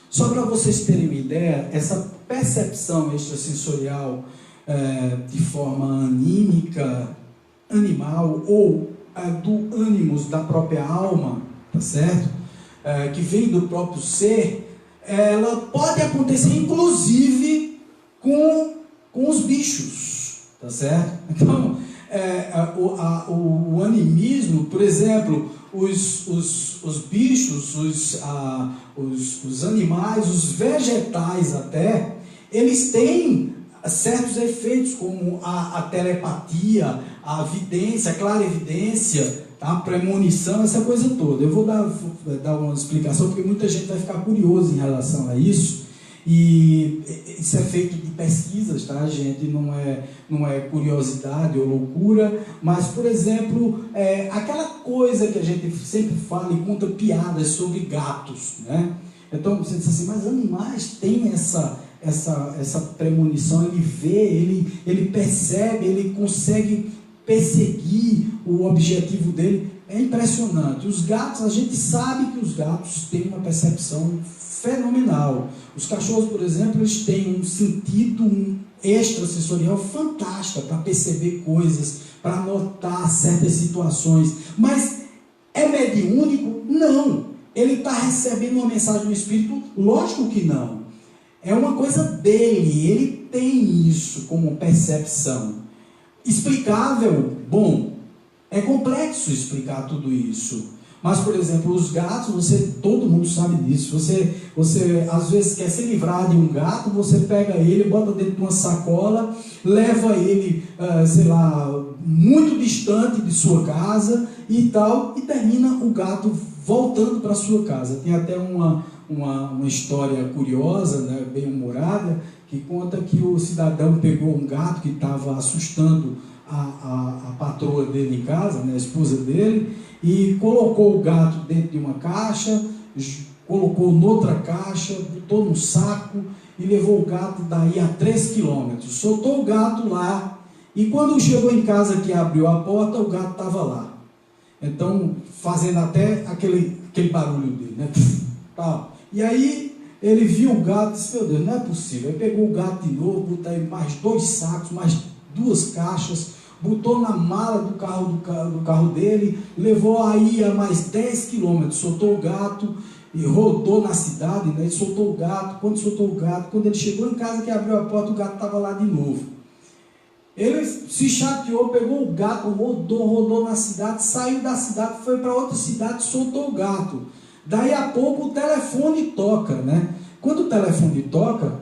Só para vocês terem uma ideia, essa percepção extrasensorial de forma anímica, animal, ou do ânimos da própria alma, tá certo? Que vem do próprio ser, ela pode acontecer inclusive com os bichos, tá certo? Então, o animismo, por exemplo, os bichos, os animais, os vegetais até, eles têm certos efeitos, como a telepatia, a vidência, a clarevidência, tá? A premonição, essa coisa toda. Eu vou dar uma explicação, porque muita gente vai ficar curiosa em relação a isso. E isso é feito de pesquisas, tá, gente? Não é curiosidade ou loucura, mas, por exemplo, aquela coisa que a gente sempre fala e conta piadas sobre gatos, né? Então você diz assim, mas animais têm essa premonição, ele vê, ele percebe, ele consegue perseguir o objetivo dele. É impressionante. Os gatos, a gente sabe que os gatos têm uma percepção fenomenal. Os cachorros, por exemplo, eles têm um sentido extrasensorial fantástico para perceber coisas, para notar certas situações. Mas é mediúnico? Não. Ele está recebendo uma mensagem do Espírito? Lógico que não. É uma coisa dele, ele tem isso como percepção. Explicável? Bom, é complexo explicar tudo isso. Mas, por exemplo, os gatos, todo mundo sabe disso. Você às vezes quer se livrar de um gato, você pega ele, bota dentro de uma sacola, leva ele, muito distante de sua casa e tal, e termina o gato voltando para sua casa. Tem até uma história curiosa, né, bem humorada, que conta que o cidadão pegou um gato que estava assustando a patroa dele em casa, né, a esposa dele, e colocou o gato dentro de uma caixa, colocou noutra caixa, botou no saco e levou o gato daí a 3 quilômetros. Soltou o gato lá e quando chegou em casa que abriu a porta, o gato estava lá. Então, fazendo até aquele barulho dele, né? E aí ele viu o gato e disse, meu Deus, não é possível. Aí pegou o gato de novo, botou aí mais 2 sacos, mais 2 caixas, botou na mala do carro dele, levou aí a mais 10 quilômetros, soltou o gato e rodou na cidade, né? Soltou o gato, quando ele chegou em casa que abriu a porta, o gato estava lá de novo. Ele se chateou, pegou o gato, rodou na cidade, saiu da cidade, foi para outra cidade, soltou o gato. Daí a pouco o telefone toca, né? Quando o telefone toca,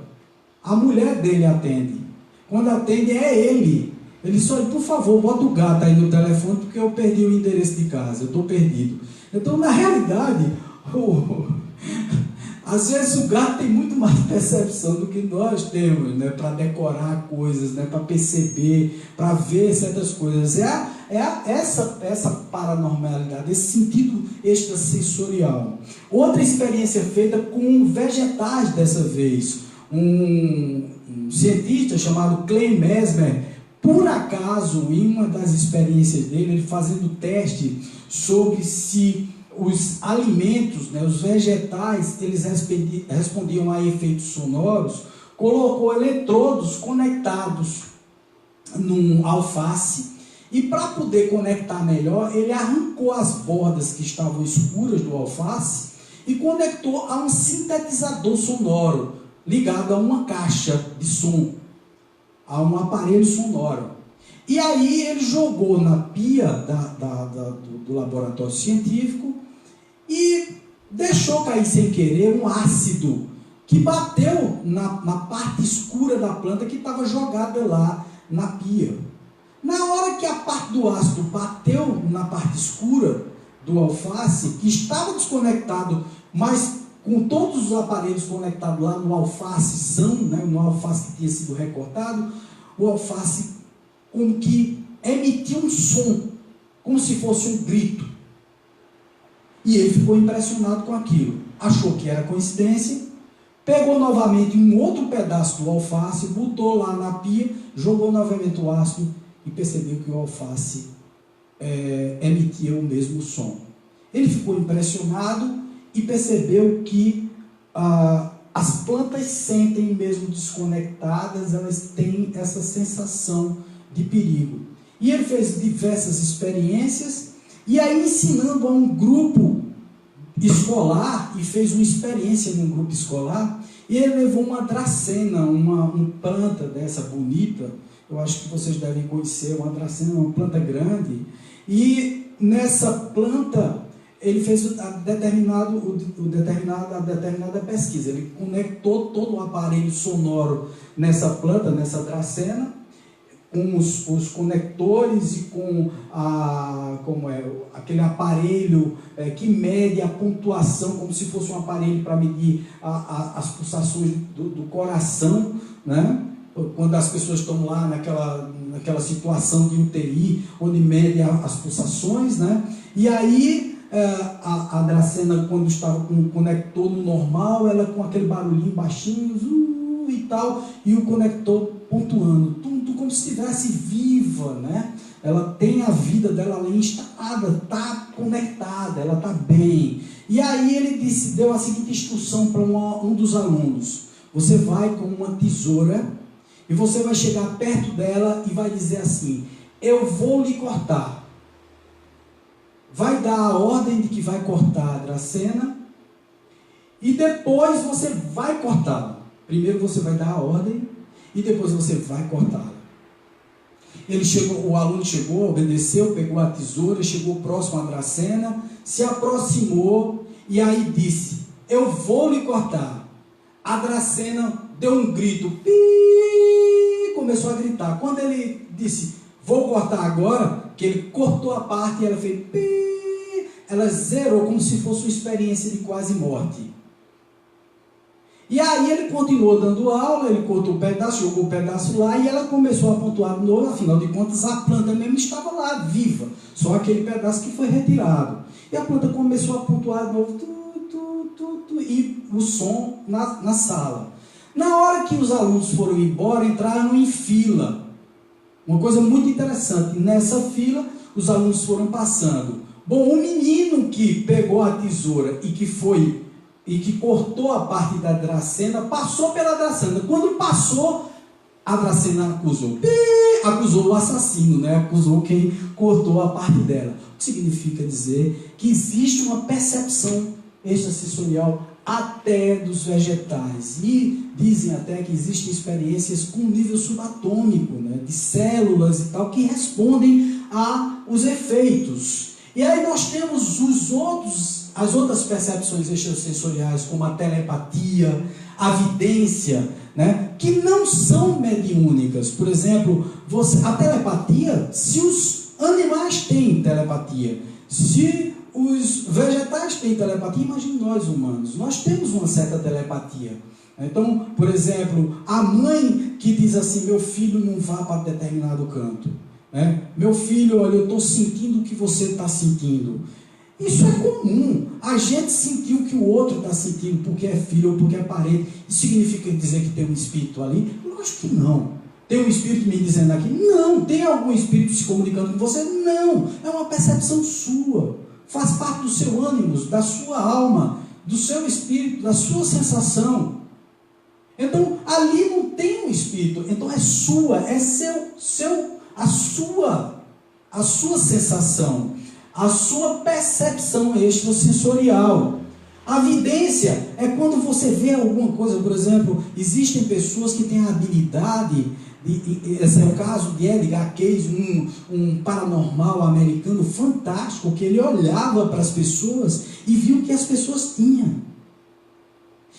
a mulher dele atende. Quando atende é ele. Ele só diz, por favor, bota o gato aí no telefone, porque eu perdi o endereço de casa, eu estou perdido. Então, na realidade, às vezes o gato tem muito mais percepção do que nós temos, né? Para decorar coisas, né? Para perceber, para ver certas coisas. Essa paranormalidade, esse sentido extrasensorial. Outra experiência feita com vegetais dessa vez. Um cientista chamado Clay Mesmer, por acaso, em uma das experiências dele, ele fazendo teste sobre se os alimentos, né, os vegetais, eles respondiam a efeitos sonoros, colocou eletrodos conectados num alface, e para poder conectar melhor, ele arrancou as bordas que estavam escuras do alface e conectou a um sintetizador sonoro ligado a uma caixa de som, a um aparelho sonoro. E aí ele jogou na pia do laboratório científico e deixou cair sem querer um ácido que bateu na parte escura da planta que estava jogada lá na pia. Na hora que a parte do ácido bateu na parte escura do alface, que estava desconectado, mas com todos os aparelhos conectados lá no alfacezão, né, no alface que tinha sido recortado, o alface como que emitiu um som, como se fosse um grito. E ele ficou impressionado com aquilo. Achou que era coincidência, pegou novamente um outro pedaço do alface, botou lá na pia, jogou novamente o ácido e percebeu que o alface emitia o mesmo som. Ele ficou impressionado e percebeu que as plantas sentem, mesmo desconectadas, elas têm essa sensação de perigo. E ele fez diversas experiências, e aí ensinando a um grupo escolar, e fez uma experiência num grupo escolar, e ele levou uma dracena, uma planta dessa bonita, eu acho que vocês devem conhecer, uma dracena, uma planta grande, e nessa planta ele fez a determinada pesquisa. Ele conectou todo o aparelho sonoro nessa planta, nessa dracena, com os conectores e com aquele aparelho que mede a pontuação, como se fosse um aparelho para medir as pulsações do coração, né? Quando as pessoas estão lá naquela situação de UTI, onde mede as pulsações, né? E aí a dracena, quando estava com o conector no normal, ela com aquele barulhinho baixinho e tal, e o conector pontuando, como se estivesse viva, né? Ela tem a vida dela ali instalada, está conectada, ela está bem. E aí ele deu a seguinte instrução para um dos alunos: você vai com uma tesoura e você vai chegar perto dela e vai dizer assim: eu vou lhe cortar. Vai dar a ordem de que vai cortar a dracena e depois você vai cortá-la. Primeiro você vai dar a ordem e depois você vai cortá-la. O aluno chegou, obedeceu, pegou a tesoura, chegou próximo à dracena, se aproximou e aí disse: eu vou lhe cortar. A dracena deu um grito, começou a gritar. Quando ele disse: vou cortar agora, que ele cortou a parte e ela fez ela zerou, como se fosse uma experiência de quase morte. E aí ele continuou dando aula, ele cortou o pedaço, jogou o pedaço lá, e ela começou a pontuar de novo. Afinal de contas, a planta mesmo estava lá, viva, só aquele pedaço que foi retirado. E a planta começou a pontuar de novo, e o som na sala. Na hora que os alunos foram embora, entraram em fila. Uma coisa muito interessante, nessa fila, os alunos foram passando. Bom, o menino que pegou a tesoura e que cortou a parte da dracena, passou pela dracena. Quando passou, a dracena acusou o assassino, né? Acusou quem cortou a parte dela. O que significa dizer que existe uma percepção extrasensorial até dos vegetais. E dizem até que existem experiências com nível subatômico, né, de células e tal, que respondem aos efeitos. E aí nós temos as outras percepções extrasensoriais, como a telepatia, a vidência, né, que não são mediúnicas. Por exemplo, a telepatia, se os animais têm telepatia, se os vegetais têm telepatia, imagine nós humanos, nós temos uma certa telepatia. Então, por exemplo, a mãe que diz assim: meu filho não vá para determinado canto, né? Meu filho, olha, eu estou sentindo o que você está sentindo. Isso é comum, a gente sentir o que o outro está sentindo, porque é filho ou porque é parente. Isso significa dizer que tem um espírito ali? Lógico que não. Tem um espírito me dizendo aqui? Não. Tem algum espírito se comunicando com você? Não. É uma percepção sua. Faz parte do seu ânimo, da sua alma, do seu espírito, da sua sensação. Então, ali não tem um espírito. Então, é sua, é a sua sensação, a sua percepção extrasensorial. A vidência é quando você vê alguma coisa. Por exemplo, existem pessoas que têm a habilidade, esse é o caso de Edgar Cayce, um paranormal americano fantástico, que ele olhava para as pessoas e viu o que as pessoas tinham.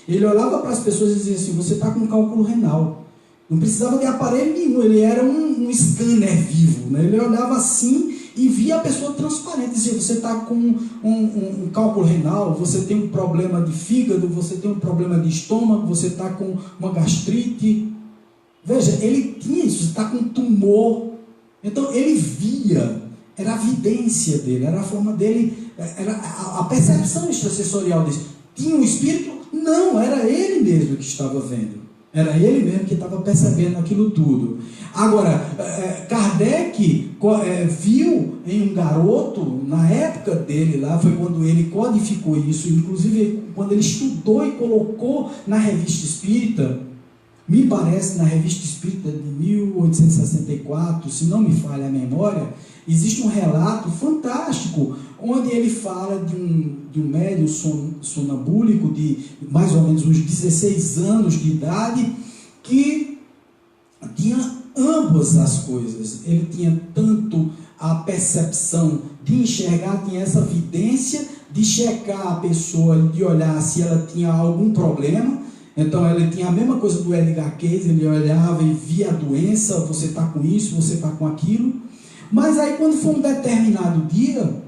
Ele olhava para as pessoas e dizia assim: você está com cálculo renal. Não precisava de aparelho nenhum, ele era um scanner vivo, né? Ele olhava assim e via a pessoa transparente, dizia: você está com um cálculo renal, você tem um problema de fígado, você tem um problema de estômago, você está com uma gastrite. Veja, ele tinha isso, está com tumor. Então ele via, era a vidência dele, era a forma dele, era a percepção extrasensorial dele. Tinha um espírito? Não, era ele mesmo que estava vendo. Era ele mesmo que estava percebendo aquilo tudo. Agora, Kardec viu em um garoto, na época dele lá, foi quando ele codificou isso, inclusive quando ele estudou e colocou na Revista Espírita, me parece na Revista Espírita de 1864, se não me falha a memória, existe um relato fantástico, onde ele fala de um médium sonambúlico de mais ou menos uns 16 anos de idade, que tinha ambas as coisas. Ele tinha tanto a percepção de enxergar, tinha essa vidência de checar a pessoa, de olhar se ela tinha algum problema. Então ele tinha a mesma coisa do Edgar Cayce, ele olhava e via a doença: você está com isso, você está com aquilo. Mas aí, quando foi um determinado dia,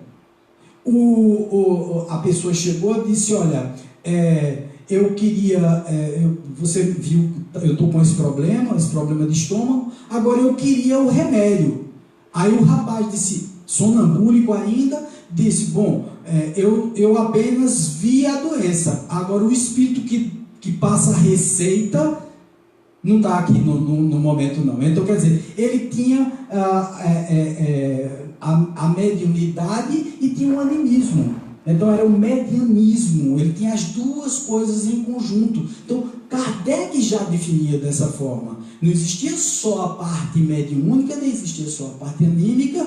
a pessoa chegou e disse: olha, eu queria, você viu, eu estou com esse problema de estômago, agora eu queria o remédio. Aí o rapaz disse, sonambúlico ainda, disse: bom, eu apenas vi a doença, agora o espírito que passa a receita não está aqui no momento não. Então, quer dizer, ele tinha a mediunidade e tinha o animismo. Então era o medianismo, ele tinha as duas coisas em conjunto. Então Kardec já definia dessa forma. Não existia só a parte mediúnica, nem existia só a parte anímica.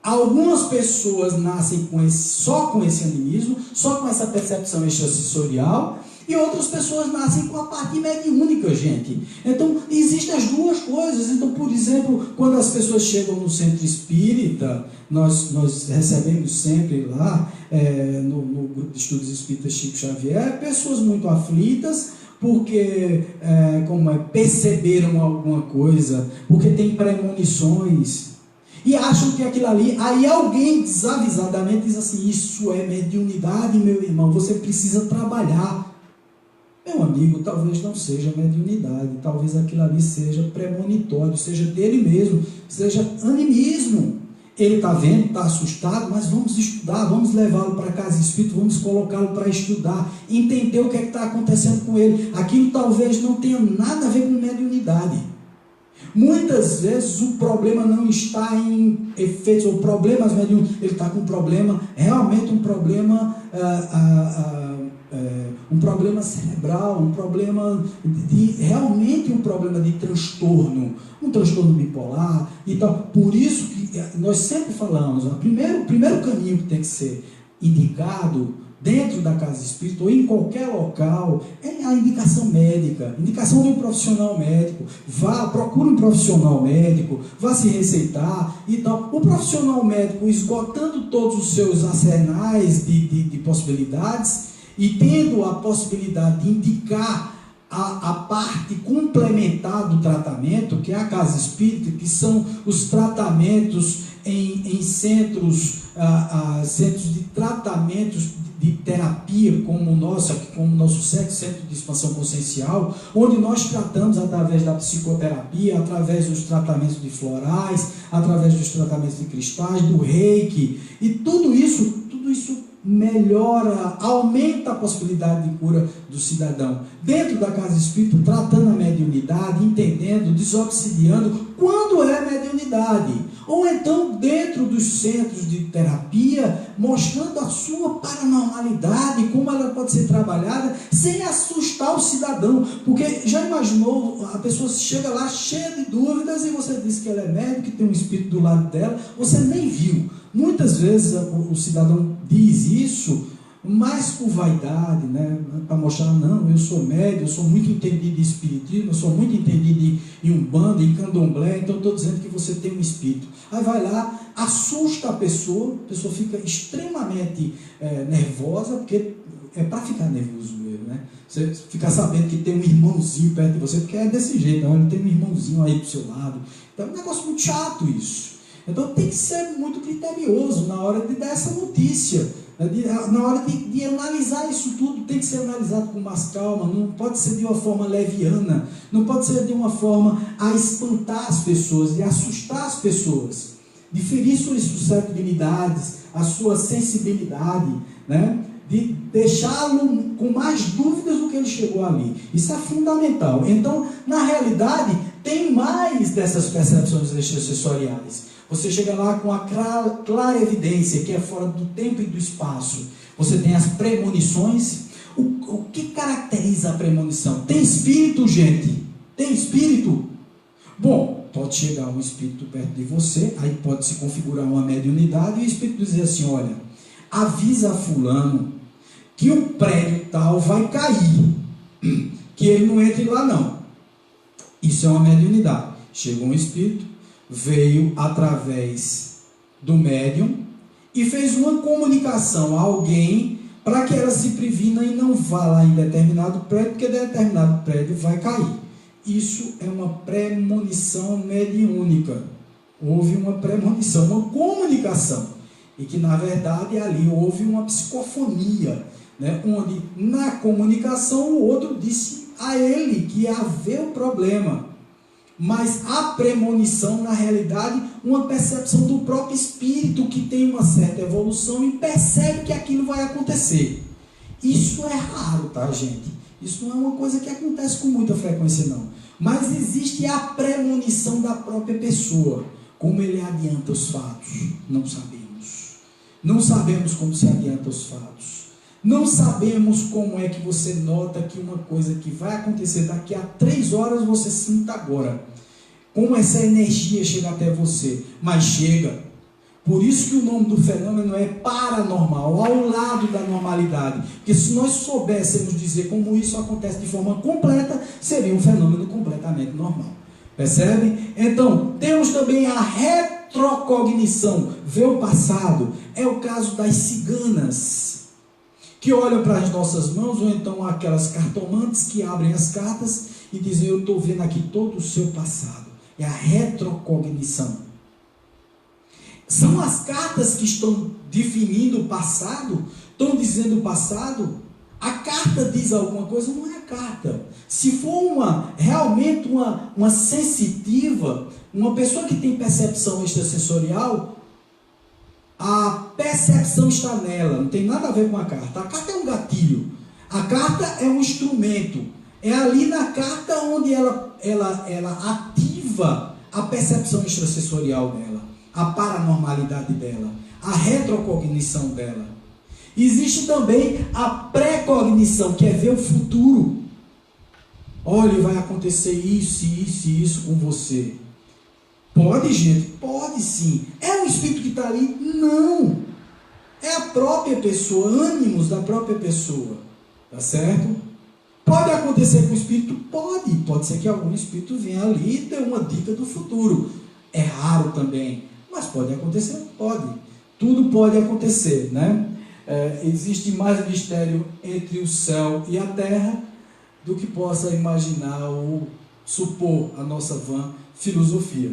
Algumas pessoas nascem só com esse animismo, só com essa percepção extrasensorial, e outras pessoas nascem com a parte mediúnica, gente. Então, existem as duas coisas. Então, por exemplo, quando as pessoas chegam no centro espírita, nós recebemos sempre lá, no grupo de estudos espíritas Chico Xavier, pessoas muito aflitas, porque perceberam alguma coisa, porque tem premonições, e acham que aquilo ali, aí alguém desavisadamente diz assim: isso é mediunidade, meu irmão, você precisa trabalhar. Meu amigo, talvez não seja mediunidade, talvez aquilo ali seja premonitório, seja dele mesmo, seja animismo. Ele está vendo, está assustado, mas vamos estudar, vamos levá-lo para a casa espírita, vamos colocá-lo para estudar, entender o que está acontecendo com ele. Aquilo talvez não tenha nada a ver com mediunidade. Muitas vezes o problema não está em efeitos ou problemas mediúnicos, ele está com um problema, realmente um problema cerebral, um problema realmente um problema de transtorno, um transtorno bipolar e tal. Por isso que nós sempre falamos, o primeiro caminho que tem que ser indicado dentro da casa espírita ou em qualquer local, é a indicação médica, indicação de um profissional médico. Vá, procure um profissional médico, vá se receitar e tal. O profissional médico, esgotando todos os seus arsenais de possibilidades e tendo a possibilidade de indicar a parte complementar do tratamento, que é a casa espírita, que são os tratamentos em centros, centros de tratamentos de terapia, como o nosso Centro de Expansão Consciencial, onde nós tratamos através da psicoterapia, através dos tratamentos de florais, através dos tratamentos de cristais, do reiki, e tudo isso melhora, aumenta a possibilidade de cura do cidadão. Dentro da casa espírita, tratando a mediunidade, entendendo, desobsidiando quando é mediunidade. Ou então, dentro dos centros de terapia, mostrando a sua paranormalidade, como ela pode ser trabalhada, sem assustar o cidadão. Porque já imaginou, a pessoa chega lá cheia de dúvidas e você diz que ela é médium, que tem um espírito do lado dela, você nem viu. Muitas vezes o cidadão diz isso, mas por vaidade, né? Para mostrar, não, eu sou médium, eu sou muito entendido de espiritismo, eu sou muito entendido em umbanda, em candomblé, então estou dizendo que você tem um espírito. Aí vai lá, assusta a pessoa fica extremamente nervosa, porque é para ficar nervoso mesmo, né? Você ficar sabendo que tem um irmãozinho perto de você, porque é desse jeito, não, ele tem um irmãozinho aí do seu lado. Então é um negócio muito chato isso. Então tem que ser muito criterioso na hora de dar essa notícia, na hora de analisar isso tudo. Tem que ser analisado com mais calma, não pode ser de uma forma leviana, não pode ser de uma forma a espantar as pessoas, de assustar as pessoas, de ferir suas suscetibilidades, a sua sensibilidade, né? De deixá-lo com mais dúvidas do que ele chegou ali. Isso é fundamental. Então, na realidade, tem mais dessas percepções extrasensoriais. Você chega lá com a clara evidência, que é fora do tempo e do espaço. Você tem as premonições. O que caracteriza a premonição? Tem espírito, gente? Tem espírito? Bom, pode chegar um espírito perto de você, aí pode se configurar uma mediunidade e o espírito dizer assim, olha, avisa a fulano que o prédio tal vai cair, que ele não entre lá não. Isso é uma mediunidade. Chegou um espírito, veio através do médium e fez uma comunicação a alguém para que ela se previna e não vá lá em determinado prédio, porque determinado prédio vai cair. Isso é uma premonição mediúnica. Houve uma premonição, uma comunicação, e que na verdade ali houve uma psicofonia, né? Onde na comunicação o outro disse a ele que ia haver o problema. Mas a premonição, na realidade, uma percepção do próprio espírito que tem uma certa evolução e percebe que aquilo vai acontecer. Isso é raro, tá, gente? Isso não é uma coisa que acontece com muita frequência, não. Mas existe a premonição da própria pessoa. Como ele adianta os fatos? Não sabemos. Não sabemos como se adianta os fatos. Não sabemos como é que você nota que uma coisa que vai acontecer daqui a 3 horas você sinta agora. Como essa energia chega até você. Mas chega. Por isso que o nome do fenômeno é paranormal, ao lado da normalidade. Porque se nós soubéssemos dizer como isso acontece de forma completa, seria um fenômeno completamente normal. Percebe? Então, temos também a retrocognição, ver o passado. É o caso das ciganas, que olham para as nossas mãos, ou então aquelas cartomantes que abrem as cartas e dizem, eu estou vendo aqui todo o seu passado. É a retrocognição. São as cartas que estão definindo o passado, estão dizendo o passado. A carta diz alguma coisa, não é a carta. Se for realmente uma sensitiva, uma pessoa que tem percepção extrasensorial, a percepção está nela, não tem nada a ver com a carta. A carta é um gatilho, a carta é um instrumento. É ali na carta onde ela ativa a percepção extrasensorial dela, a paranormalidade dela, a retrocognição dela. Existe também a precognição, que é ver o futuro. Olha, vai acontecer isso, isso e isso com você. Pode, gente? Pode sim. É um espírito que está ali? Não. é a própria pessoa, ânimos da própria pessoa, tá certo? Pode acontecer com o espírito? Pode ser que algum espírito venha ali e dê uma dica do futuro. É raro também, mas pode acontecer? Pode. Tudo pode acontecer, né? Existe mais mistério entre o céu e a terra do que possa imaginar ou supor a nossa vã filosofia.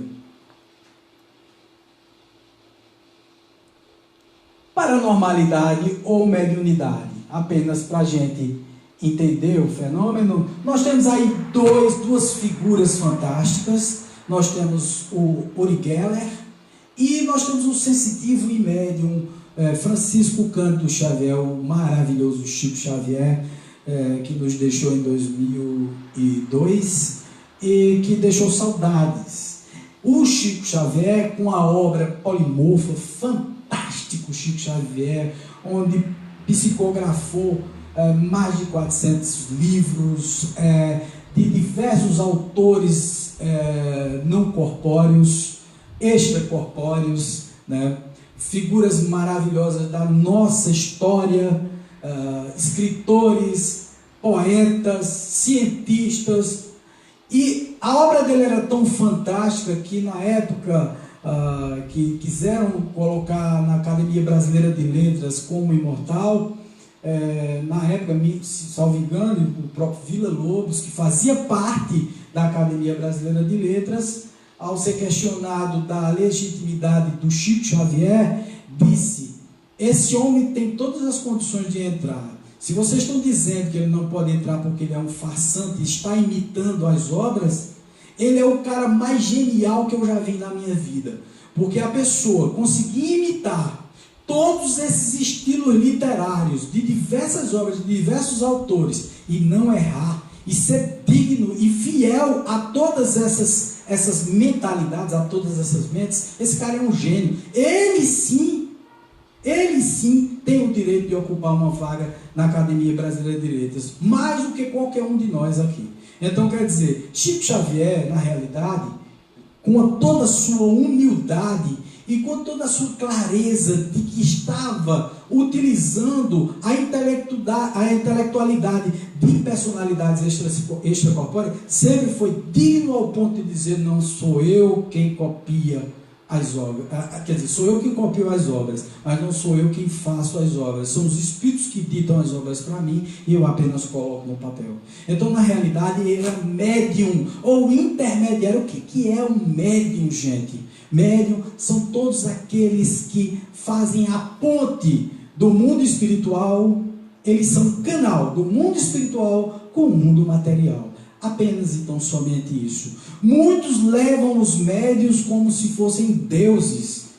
Paranormalidade ou mediunidade, apenas para a gente entender o fenômeno, nós temos aí duas figuras fantásticas. Nós temos o Uri Geller e nós temos o sensitivo e médium Francisco Cândido Xavier, o maravilhoso Chico Xavier, que nos deixou em 2002 e que deixou saudades. O Chico Xavier, com a obra polimorfa, fantástico Chico Xavier, onde psicografou mais de 400 livros de diversos autores não corpóreos, extracorpóreos, né? Figuras maravilhosas da nossa história, escritores, poetas, cientistas, e a obra dele era tão fantástica que na época que quiseram colocar na Academia Brasileira de Letras como imortal, na época, salvo engano, o próprio Villa-Lobos, que fazia parte da Academia Brasileira de Letras, ao ser questionado da legitimidade do Chico Xavier, disse: esse homem tem todas as condições de entrar. Se vocês estão dizendo que ele não pode entrar porque ele é um farsante, está imitando as obras, ele é o cara mais genial que eu já vi na minha vida. Porque a pessoa conseguir imitar todos esses estilos literários de diversas obras, de diversos autores, e não errar, e ser digno e fiel a todas essas mentalidades, a todas essas mentes, esse cara é um gênio. Ele sim tem o direito de ocupar uma vaga na Academia Brasileira de Letras, mais do que qualquer um de nós aqui. Então, quer dizer, Chico Xavier, na realidade, com toda a sua humildade e com toda a sua clareza de que estava utilizando a intelectualidade de personalidades extracorpóreas, sempre foi digno ao ponto de dizer: não sou eu quem copia as obras, quer dizer, sou eu quem copio as obras, mas não sou eu quem faço as obras, são os espíritos que ditam as obras para mim e eu apenas coloco no papel. Então, na realidade, ele é médium ou intermediário. O que é um médium, gente? Médium são todos aqueles que fazem a ponte do mundo espiritual, eles são canal do mundo espiritual com o mundo material. Apenas então somente isso. Muitos levam os médiuns como se fossem deuses,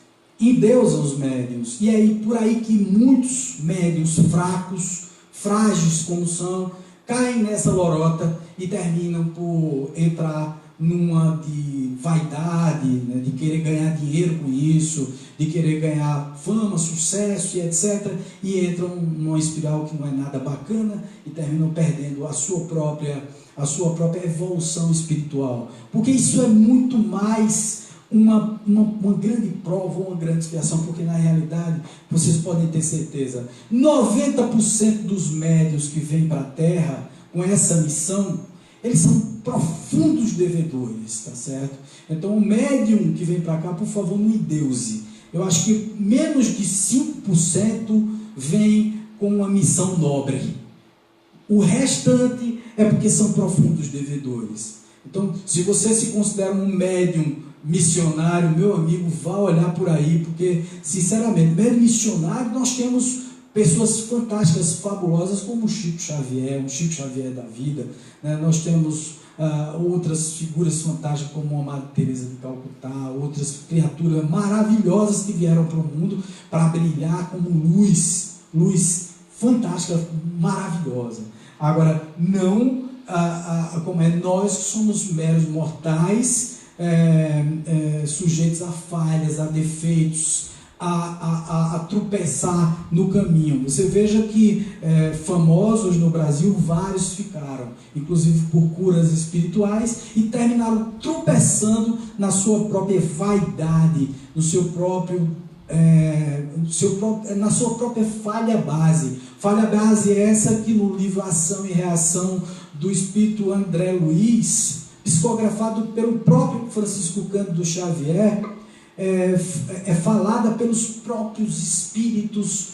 endeusam os médiuns, e é por aí que muitos médiuns fracos, frágeis como são, caem nessa lorota e terminam por entrar numa de vaidade, né, de querer ganhar dinheiro com isso, de querer ganhar fama, sucesso e etc. E entram numa espiral que não é nada bacana e terminam perdendo a sua própria evolução espiritual. Porque isso é muito mais uma grande prova, uma grande expiação, porque na realidade, vocês podem ter certeza, 90% dos médiuns que vêm para a Terra com essa missão, eles são profundos devedores, tá certo? Então, o médium que vem para cá, por favor, não endeuse. Eu acho que menos de 5% vem com uma missão nobre. O restante é porque são profundos devedores. Então, se você se considera um médium missionário, meu amigo, vá olhar por aí, porque, sinceramente, médium missionário, nós temos pessoas fantásticas, fabulosas, como o Chico Xavier da vida, né? Nós temos outras figuras fantásticas, como a Madre Teresa de Calcutá, outras criaturas maravilhosas que vieram para o mundo para brilhar como luz fantástica, maravilhosa. Agora, não como nós que somos meros mortais, sujeitos a falhas, a defeitos, a tropeçar no caminho. Você veja que famosos no Brasil, vários ficaram, inclusive por curas espirituais, e terminaram tropeçando na sua própria vaidade, no seu próprio na sua própria falha base. Falha base é essa que no livro Ação e Reação do Espírito André Luiz, psicografado pelo próprio Francisco Cândido Xavier, é falada pelos próprios espíritos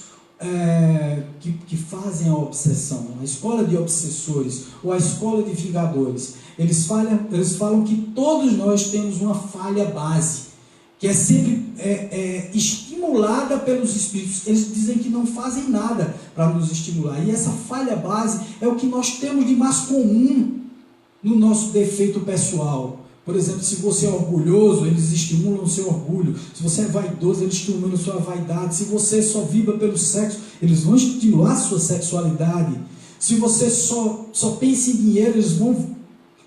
que fazem a obsessão, a escola de obsessores ou a escola de vingadores. Eles falam que todos nós temos uma falha base, que é sempre estimulada pelos espíritos. Eles dizem que não fazem nada para nos estimular. E essa falha base é o que nós temos de mais comum no nosso defeito pessoal. Por exemplo, se você é orgulhoso, eles estimulam o seu orgulho. Se você é vaidoso, eles estimulam a sua vaidade. Se você só vibra pelo sexo, eles vão estimular a sua sexualidade. Se você só pensa em dinheiro, eles vão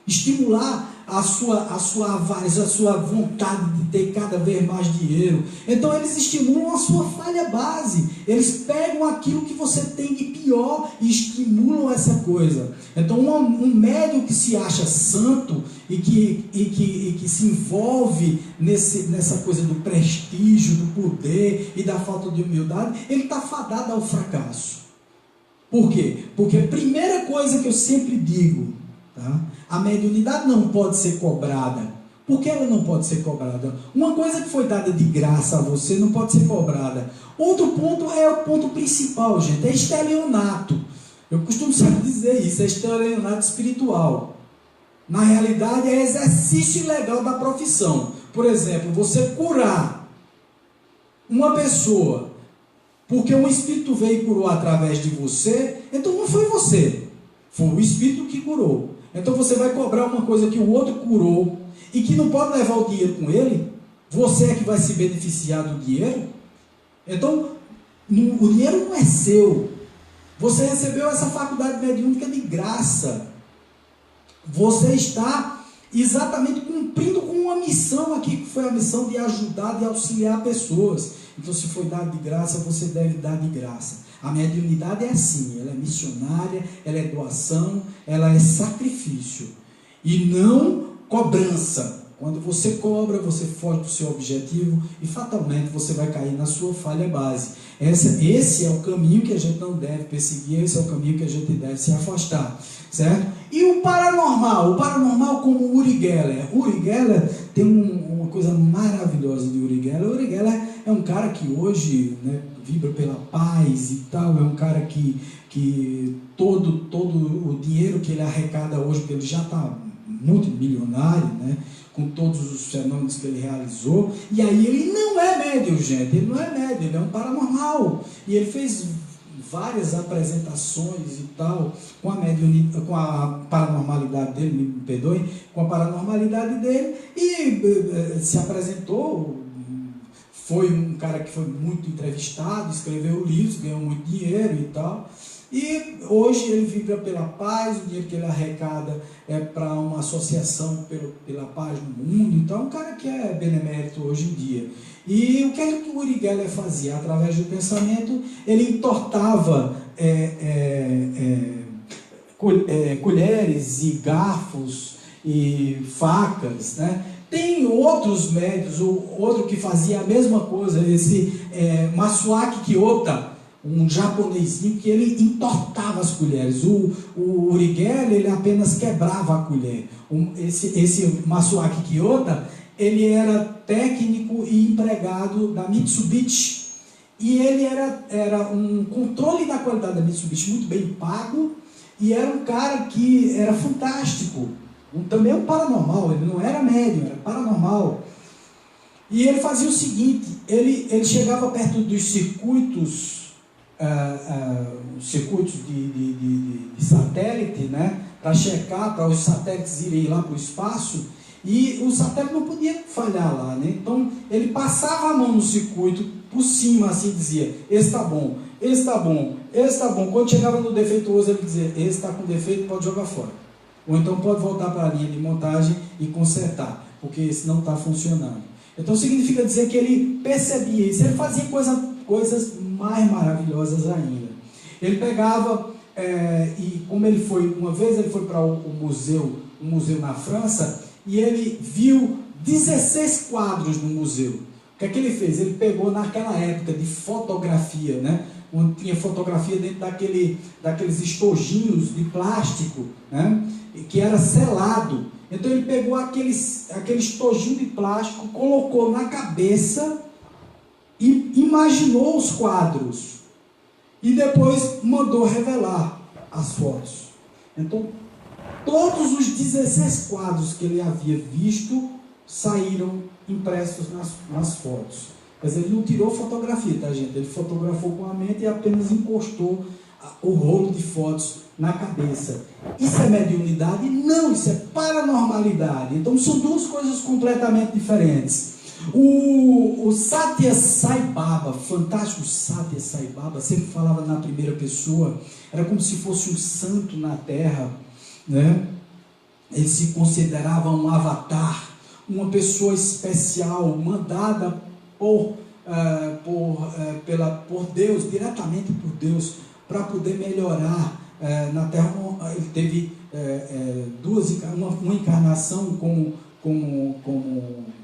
estimular a sua avaricia, a sua vontade de ter cada vez mais dinheiro. Então eles estimulam a sua falha base. Eles pegam aquilo que você tem de pior e estimulam essa coisa. Então um médium que se acha santo e que se envolve nessa coisa do prestígio, do poder e da falta de humildade, ele está fadado ao fracasso. Por quê? Porque a primeira coisa que eu sempre digo, tá? A mediunidade não pode ser cobrada. Por que ela não pode ser cobrada? Uma coisa que foi dada de graça a você não pode ser cobrada. Outro ponto é o ponto principal, gente, é estelionato. Eu costumo sempre dizer isso, é estelionato espiritual. Na realidade é exercício ilegal da profissão. Por exemplo, você curar uma pessoa porque um espírito veio e curou através de você, então não foi você, foi o espírito que curou. Então você vai cobrar uma coisa que o outro curou e que não pode levar o dinheiro com ele? Você é que vai se beneficiar do dinheiro? Então, o dinheiro não é seu. Você recebeu essa faculdade mediúnica de graça. Você está exatamente cumprindo com uma missão aqui, que foi a missão de ajudar, de auxiliar pessoas. Então, se foi dado de graça, você deve dar de graça. A mediunidade é assim, ela é missionária, ela é doação, ela é sacrifício e não cobrança. Quando você cobra, você foge do seu objetivo e fatalmente você vai cair na sua falha base. Esse é o caminho que a gente não deve perseguir, esse é o caminho que a gente deve se afastar, certo? E o paranormal como Uri Geller. Uri Geller tem uma coisa maravilhosa de Uri Geller. Uri Geller é um cara que hoje, né, vibra pela paz e tal, é um cara que todo o dinheiro que ele arrecada hoje, porque ele já está multimilionário, né, com todos os fenômenos que ele realizou, e aí ele não é médium, gente, ele não é médium, ele é um paranormal, e ele fez várias apresentações e tal, com a paranormalidade dele, me perdoem, com a paranormalidade dele, e se apresentou. Foi um cara que foi muito entrevistado, escreveu livros, ganhou muito dinheiro e tal. E hoje ele vibra pela paz, o dinheiro que ele arrecada é para uma associação pela paz no mundo. Então é um cara que é benemérito hoje em dia. E o que é que o Uri Geller fazia? Através do pensamento, ele entortava colheres e garfos e facas, né? Tem outros médios, outro que fazia a mesma coisa, esse Masuaki Kiyota, um japonesinho que ele entortava as colheres. O Uri Geller, ele apenas quebrava a colher. Esse Masuaki Kiyota, ele era técnico e empregado da Mitsubishi. E ele era um controle da qualidade da Mitsubishi muito bem pago, e era um cara que era fantástico. Também um paranormal, ele não era médium, era paranormal. E ele fazia o seguinte, ele chegava perto dos circuitos de satélite, né, para checar, para os satélites irem lá para o espaço, e o satélite não podia falhar lá, né? Então ele passava a mão no circuito por cima, assim, dizia, esse está bom, esse está bom, esse está bom. Quando chegava no defeituoso, ele dizia, esse está com defeito, pode jogar fora. Ou então pode voltar para a linha de montagem e consertar, porque esse não está funcionando. Então significa dizer que ele percebia isso, ele fazia coisas mais maravilhosas ainda. Ele pegava, e como ele foi, uma vez ele foi para um museu na França, e ele viu 16 quadros no museu. que é que ele fez? Ele pegou naquela época de fotografia, né? Onde tinha fotografia dentro daqueles estojinhos de plástico, né? Que era selado. Então ele pegou aquele estojinho de plástico, colocou na cabeça e imaginou os quadros. E depois mandou revelar as fotos. Então, todos os 16 quadros que ele havia visto saíram impressos nas fotos. Mas ele não tirou fotografia, tá, gente? Ele fotografou com a mente e apenas encostou o rolo de fotos na cabeça. Isso é mediunidade? Não, isso é paranormalidade. Então são duas coisas completamente diferentes. O Satya Sai Baba, fantástico Satya Sai Baba, sempre falava na primeira pessoa, era como se fosse um santo na terra, né? Ele se considerava um avatar, uma pessoa especial, mandada por Deus, diretamente por Deus, para poder melhorar na Terra. Ele teve uma encarnação como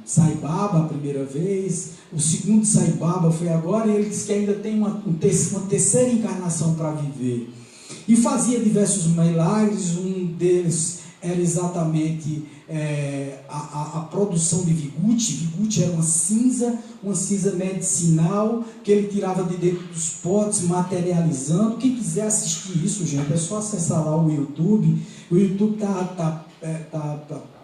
Sai Baba a primeira vez, o segundo Sai Baba foi agora, e ele disse que ainda tem uma terceira encarnação para viver. E fazia diversos milagres, um deles era exatamente a produção de Viguti. Viguti era uma cinza medicinal, que ele tirava de dentro dos potes, materializando. Quem quiser assistir isso, gente, é só acessar lá o YouTube. O YouTube está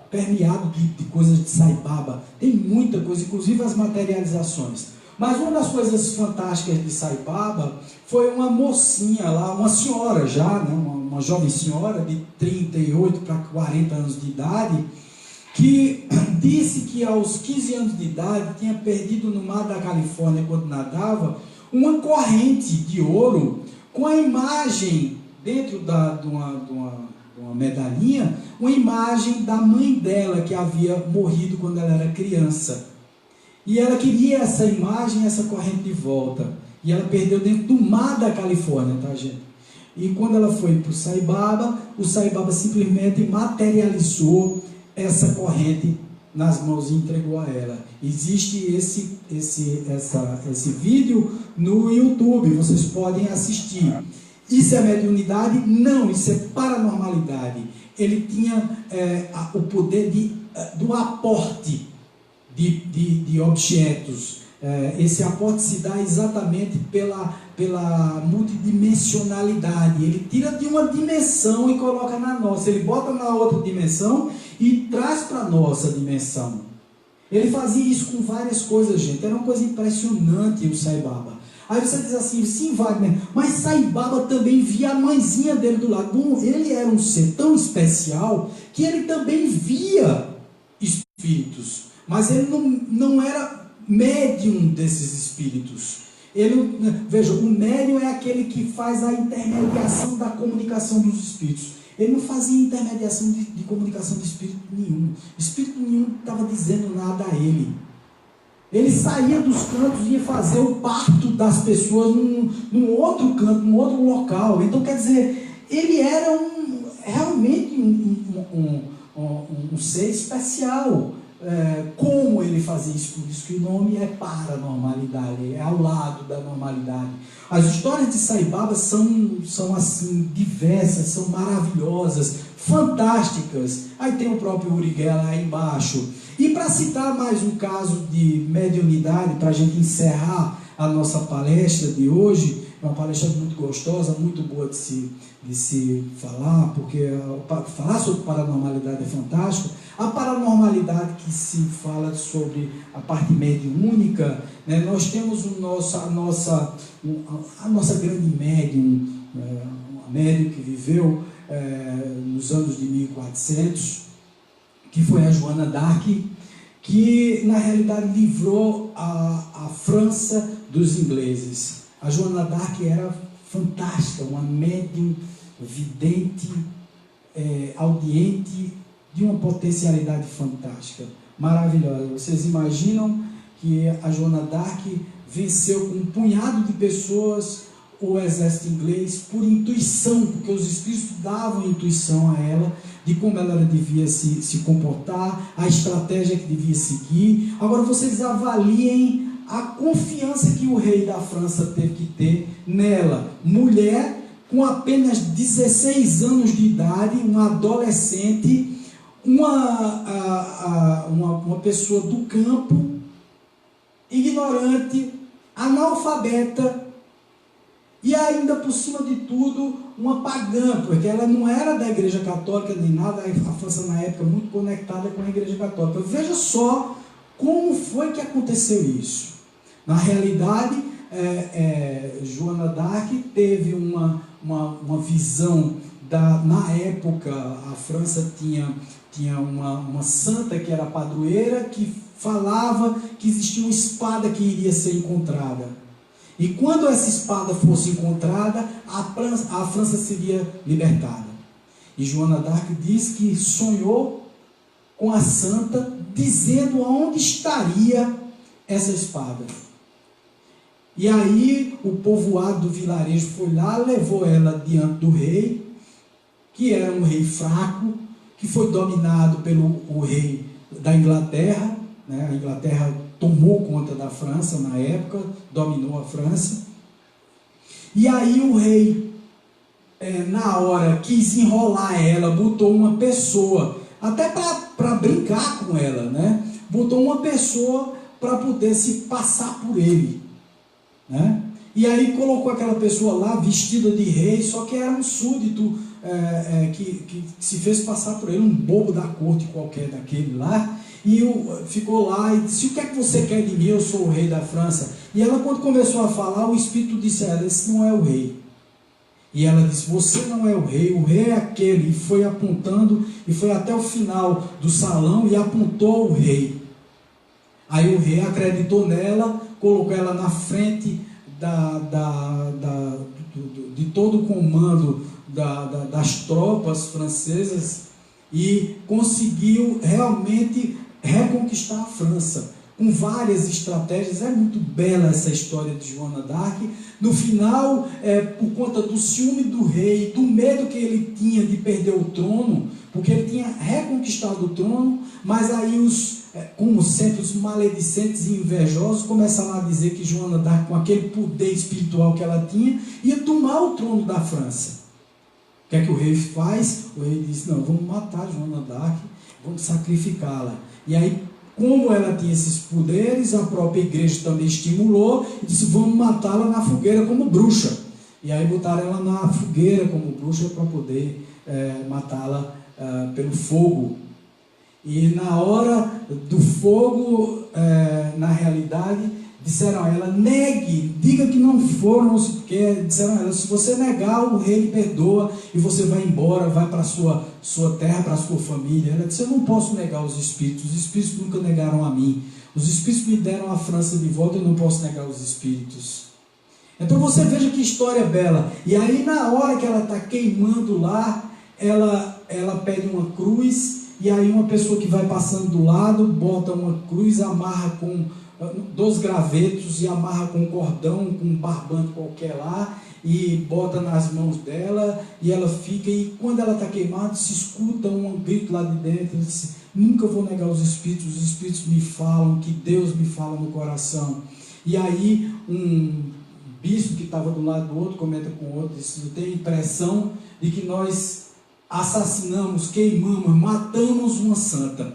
permeado de coisas de Sai Baba. Tem muita coisa, inclusive as materializações. Mas uma das coisas fantásticas de Sai Baba foi uma mocinha lá, uma senhora já, né, uma jovem senhora de 38 para 40 anos de idade, que disse que aos 15 anos de idade tinha perdido no mar da Califórnia, quando nadava, uma corrente de ouro com a imagem, dentro de uma medalhinha, uma imagem da mãe dela, que havia morrido quando ela era criança. E ela queria essa imagem, essa corrente de volta. E ela perdeu dentro do mar da Califórnia, tá, gente? E quando ela foi para o Sai Baba simplesmente materializou essa corrente nas mãos e entregou a ela. Existe esse vídeo no YouTube, vocês podem assistir. Isso é mediunidade? Não, isso é paranormalidade. Ele tinha o poder do aporte de objetos. Esse aporte se dá exatamente pela multidimensionalidade. Ele tira de uma dimensão e coloca na nossa. Ele bota na outra dimensão e traz para a nossa dimensão. Ele fazia isso com várias coisas, gente. Era uma coisa impressionante o Sai Baba. Aí você diz assim, sim, Wagner, mas Sai Baba também via a mãezinha dele do lado. Bom, ele era um ser tão especial que ele também via espíritos. Mas ele não era médium desses espíritos. Veja, o médium é aquele que faz a intermediação da comunicação dos espíritos. Ele não fazia intermediação de comunicação de espírito nenhum. Espírito nenhum estava dizendo nada a ele. Ele saía dos cantos e ia fazer o parto das pessoas num outro canto, num outro local. Então, quer dizer, ele era realmente um ser especial. Como ele fazia isso? Por isso que o nome é paranormalidade, é ao lado da normalidade. As histórias de Sai Baba são assim, diversas, são maravilhosas, fantásticas. Aí tem o próprio Uri Geller aí embaixo. E para citar mais um caso de mediunidade, para a gente encerrar a nossa palestra de hoje, é uma palestra muito gostosa, muito boa de se falar, porque falar sobre paranormalidade é fantástico. A paranormalidade que se fala sobre a parte mediúnica, né, nós temos a nossa grande médium, uma médium que viveu nos anos de 1400, que foi a Joana d'Arc, que na realidade livrou a França dos ingleses. A Joana d'Arc era fantástica, uma médium vidente, audiente, de uma potencialidade fantástica, maravilhosa. Vocês imaginam que a Joana d'Arc venceu com um punhado de pessoas o exército inglês por intuição, porque os espíritos davam intuição a ela de como ela devia se comportar, a estratégia que devia seguir. Agora vocês avaliem a confiança que o rei da França teve que ter nela, mulher com apenas 16 anos de idade, uma adolescente, uma pessoa do campo, ignorante, analfabeta, e ainda por cima de tudo uma pagã, porque ela não era da igreja católica nem nada. A França na época muito conectada com a igreja católica. Veja só como foi que aconteceu isso. Na realidade, Joana d'Arc teve uma visão na época. A França tinha uma santa que era padroeira, que falava que existia uma espada que iria ser encontrada. E quando essa espada fosse encontrada, a França seria libertada. E Joana d'Arc diz que sonhou com a santa, dizendo onde estaria essa espada. E aí o povoado do vilarejo foi lá, levou ela diante do rei, que era um rei fraco, que foi dominado pelo rei da Inglaterra, né? A Inglaterra tomou conta da França na época, dominou a França. E aí o rei, na hora, quis enrolar ela, botou uma pessoa, até para brincar com ela, né? Botou uma pessoa para poder se passar por ele, né? E aí colocou aquela pessoa lá, vestida de rei, só que era um súdito que se fez passar por ele, um bobo da corte qualquer daquele lá. E ficou lá e disse: o que é que você quer de mim? Eu sou o rei da França. E ela, quando começou a falar, o Espírito disse a ela: esse não é o rei. E ela disse: você não é o rei é aquele. E foi apontando, e foi até o final do salão e apontou o rei. Aí o rei acreditou nela, colocou ela na frente de todo o comando das tropas francesas e conseguiu realmente reconquistar a França, com várias estratégias. É muito bela essa história de Joana d'Arc. No final, por conta do ciúme do rei, do medo que ele tinha de perder o trono, porque ele tinha reconquistado o trono, mas aí como sempre, os maledicentes e invejosos começaram a dizer que Joana d'Arc, com aquele poder espiritual que ela tinha, ia tomar o trono da França. O que é que o rei faz? O rei diz: não, vamos matar Joana d'Arc, vamos sacrificá-la. E aí, como ela tinha esses poderes, a própria igreja também estimulou e disse: vamos matá-la na fogueira como bruxa. E aí botaram ela na fogueira como bruxa para poder matá-la pelo fogo. E na hora do fogo, na realidade, disseram a ela: negue, diga que não foram, porque disseram a ela: se você negar, o rei lhe perdoa e você vai embora, vai para a sua terra, para a sua família. Ela disse: eu não posso negar os espíritos nunca negaram a mim. Os espíritos me deram a França de volta, eu não posso negar os espíritos. Então você veja que história bela. E aí, na hora que ela está queimando lá, ela pede uma cruz, e aí uma pessoa que vai passando do lado bota uma cruz, amarra com 2 gravetos e amarra com um cordão, com um barbante qualquer lá, e bota nas mãos dela, e ela fica, e quando ela está queimada, se escuta um grito lá de dentro. Ela diz: nunca vou negar os espíritos me falam, que Deus me fala no coração. E aí um bispo que estava do lado do outro comenta com o outro, diz: eu tenho a impressão de que nós assassinamos, queimamos, matamos uma santa.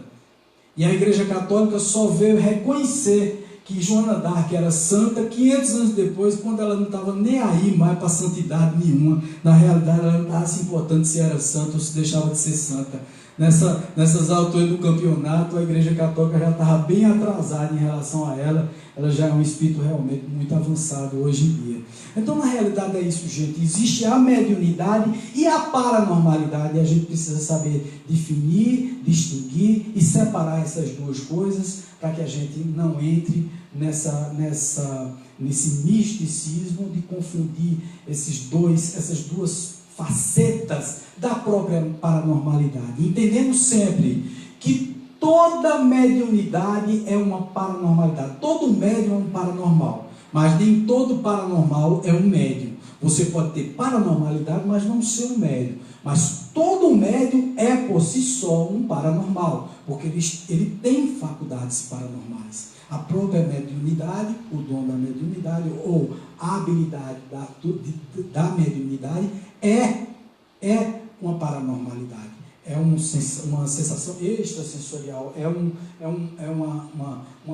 E a Igreja Católica só veio reconhecer que Joana d'Arc era santa 500 anos depois, quando ela não estava nem aí mais para santidade nenhuma. Na realidade, ela não estava se importando se era santa ou se deixava de ser santa. Nessas alturas do campeonato, a Igreja Católica já estava bem atrasada em relação a ela. Ela já é um espírito realmente muito avançado hoje em dia. Então, na realidade, é isso, gente. Existe a mediunidade e a paranormalidade. E a gente precisa saber definir, distinguir e separar essas duas coisas, para que a gente não entre nesse misticismo de confundir essas duas facetas da própria paranormalidade, entendendo sempre que toda mediunidade é uma paranormalidade. Todo médium é um paranormal, mas nem todo paranormal é um médium. Você pode ter paranormalidade, mas não ser um médium. Mas todo médium é por si só um paranormal, porque ele tem faculdades paranormais. A própria mediunidade, o dom da mediunidade ou a habilidade da mediunidade é uma paranormalidade. É uma sensação extrasensorial, é uma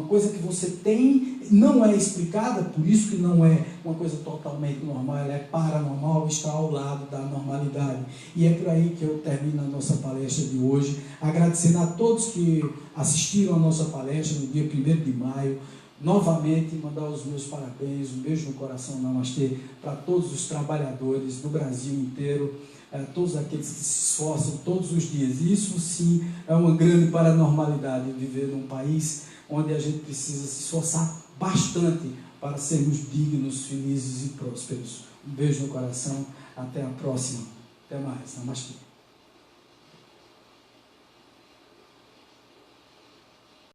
coisa que você tem, não é explicada, por isso que não é uma coisa totalmente normal, ela é paranormal, está ao lado da normalidade. E é por aí que eu termino a nossa palestra de hoje, agradecendo a todos que assistiram a nossa palestra no dia 1º de maio, novamente mandar os meus parabéns, um beijo no coração, namastê, para todos os trabalhadores do Brasil inteiro, todos aqueles que se esforçam todos os dias. Isso sim é uma grande paranormalidade, viver num país onde a gente precisa se esforçar bastante para sermos dignos, felizes e prósperos. Um beijo no coração, até a próxima. Até mais, namastê.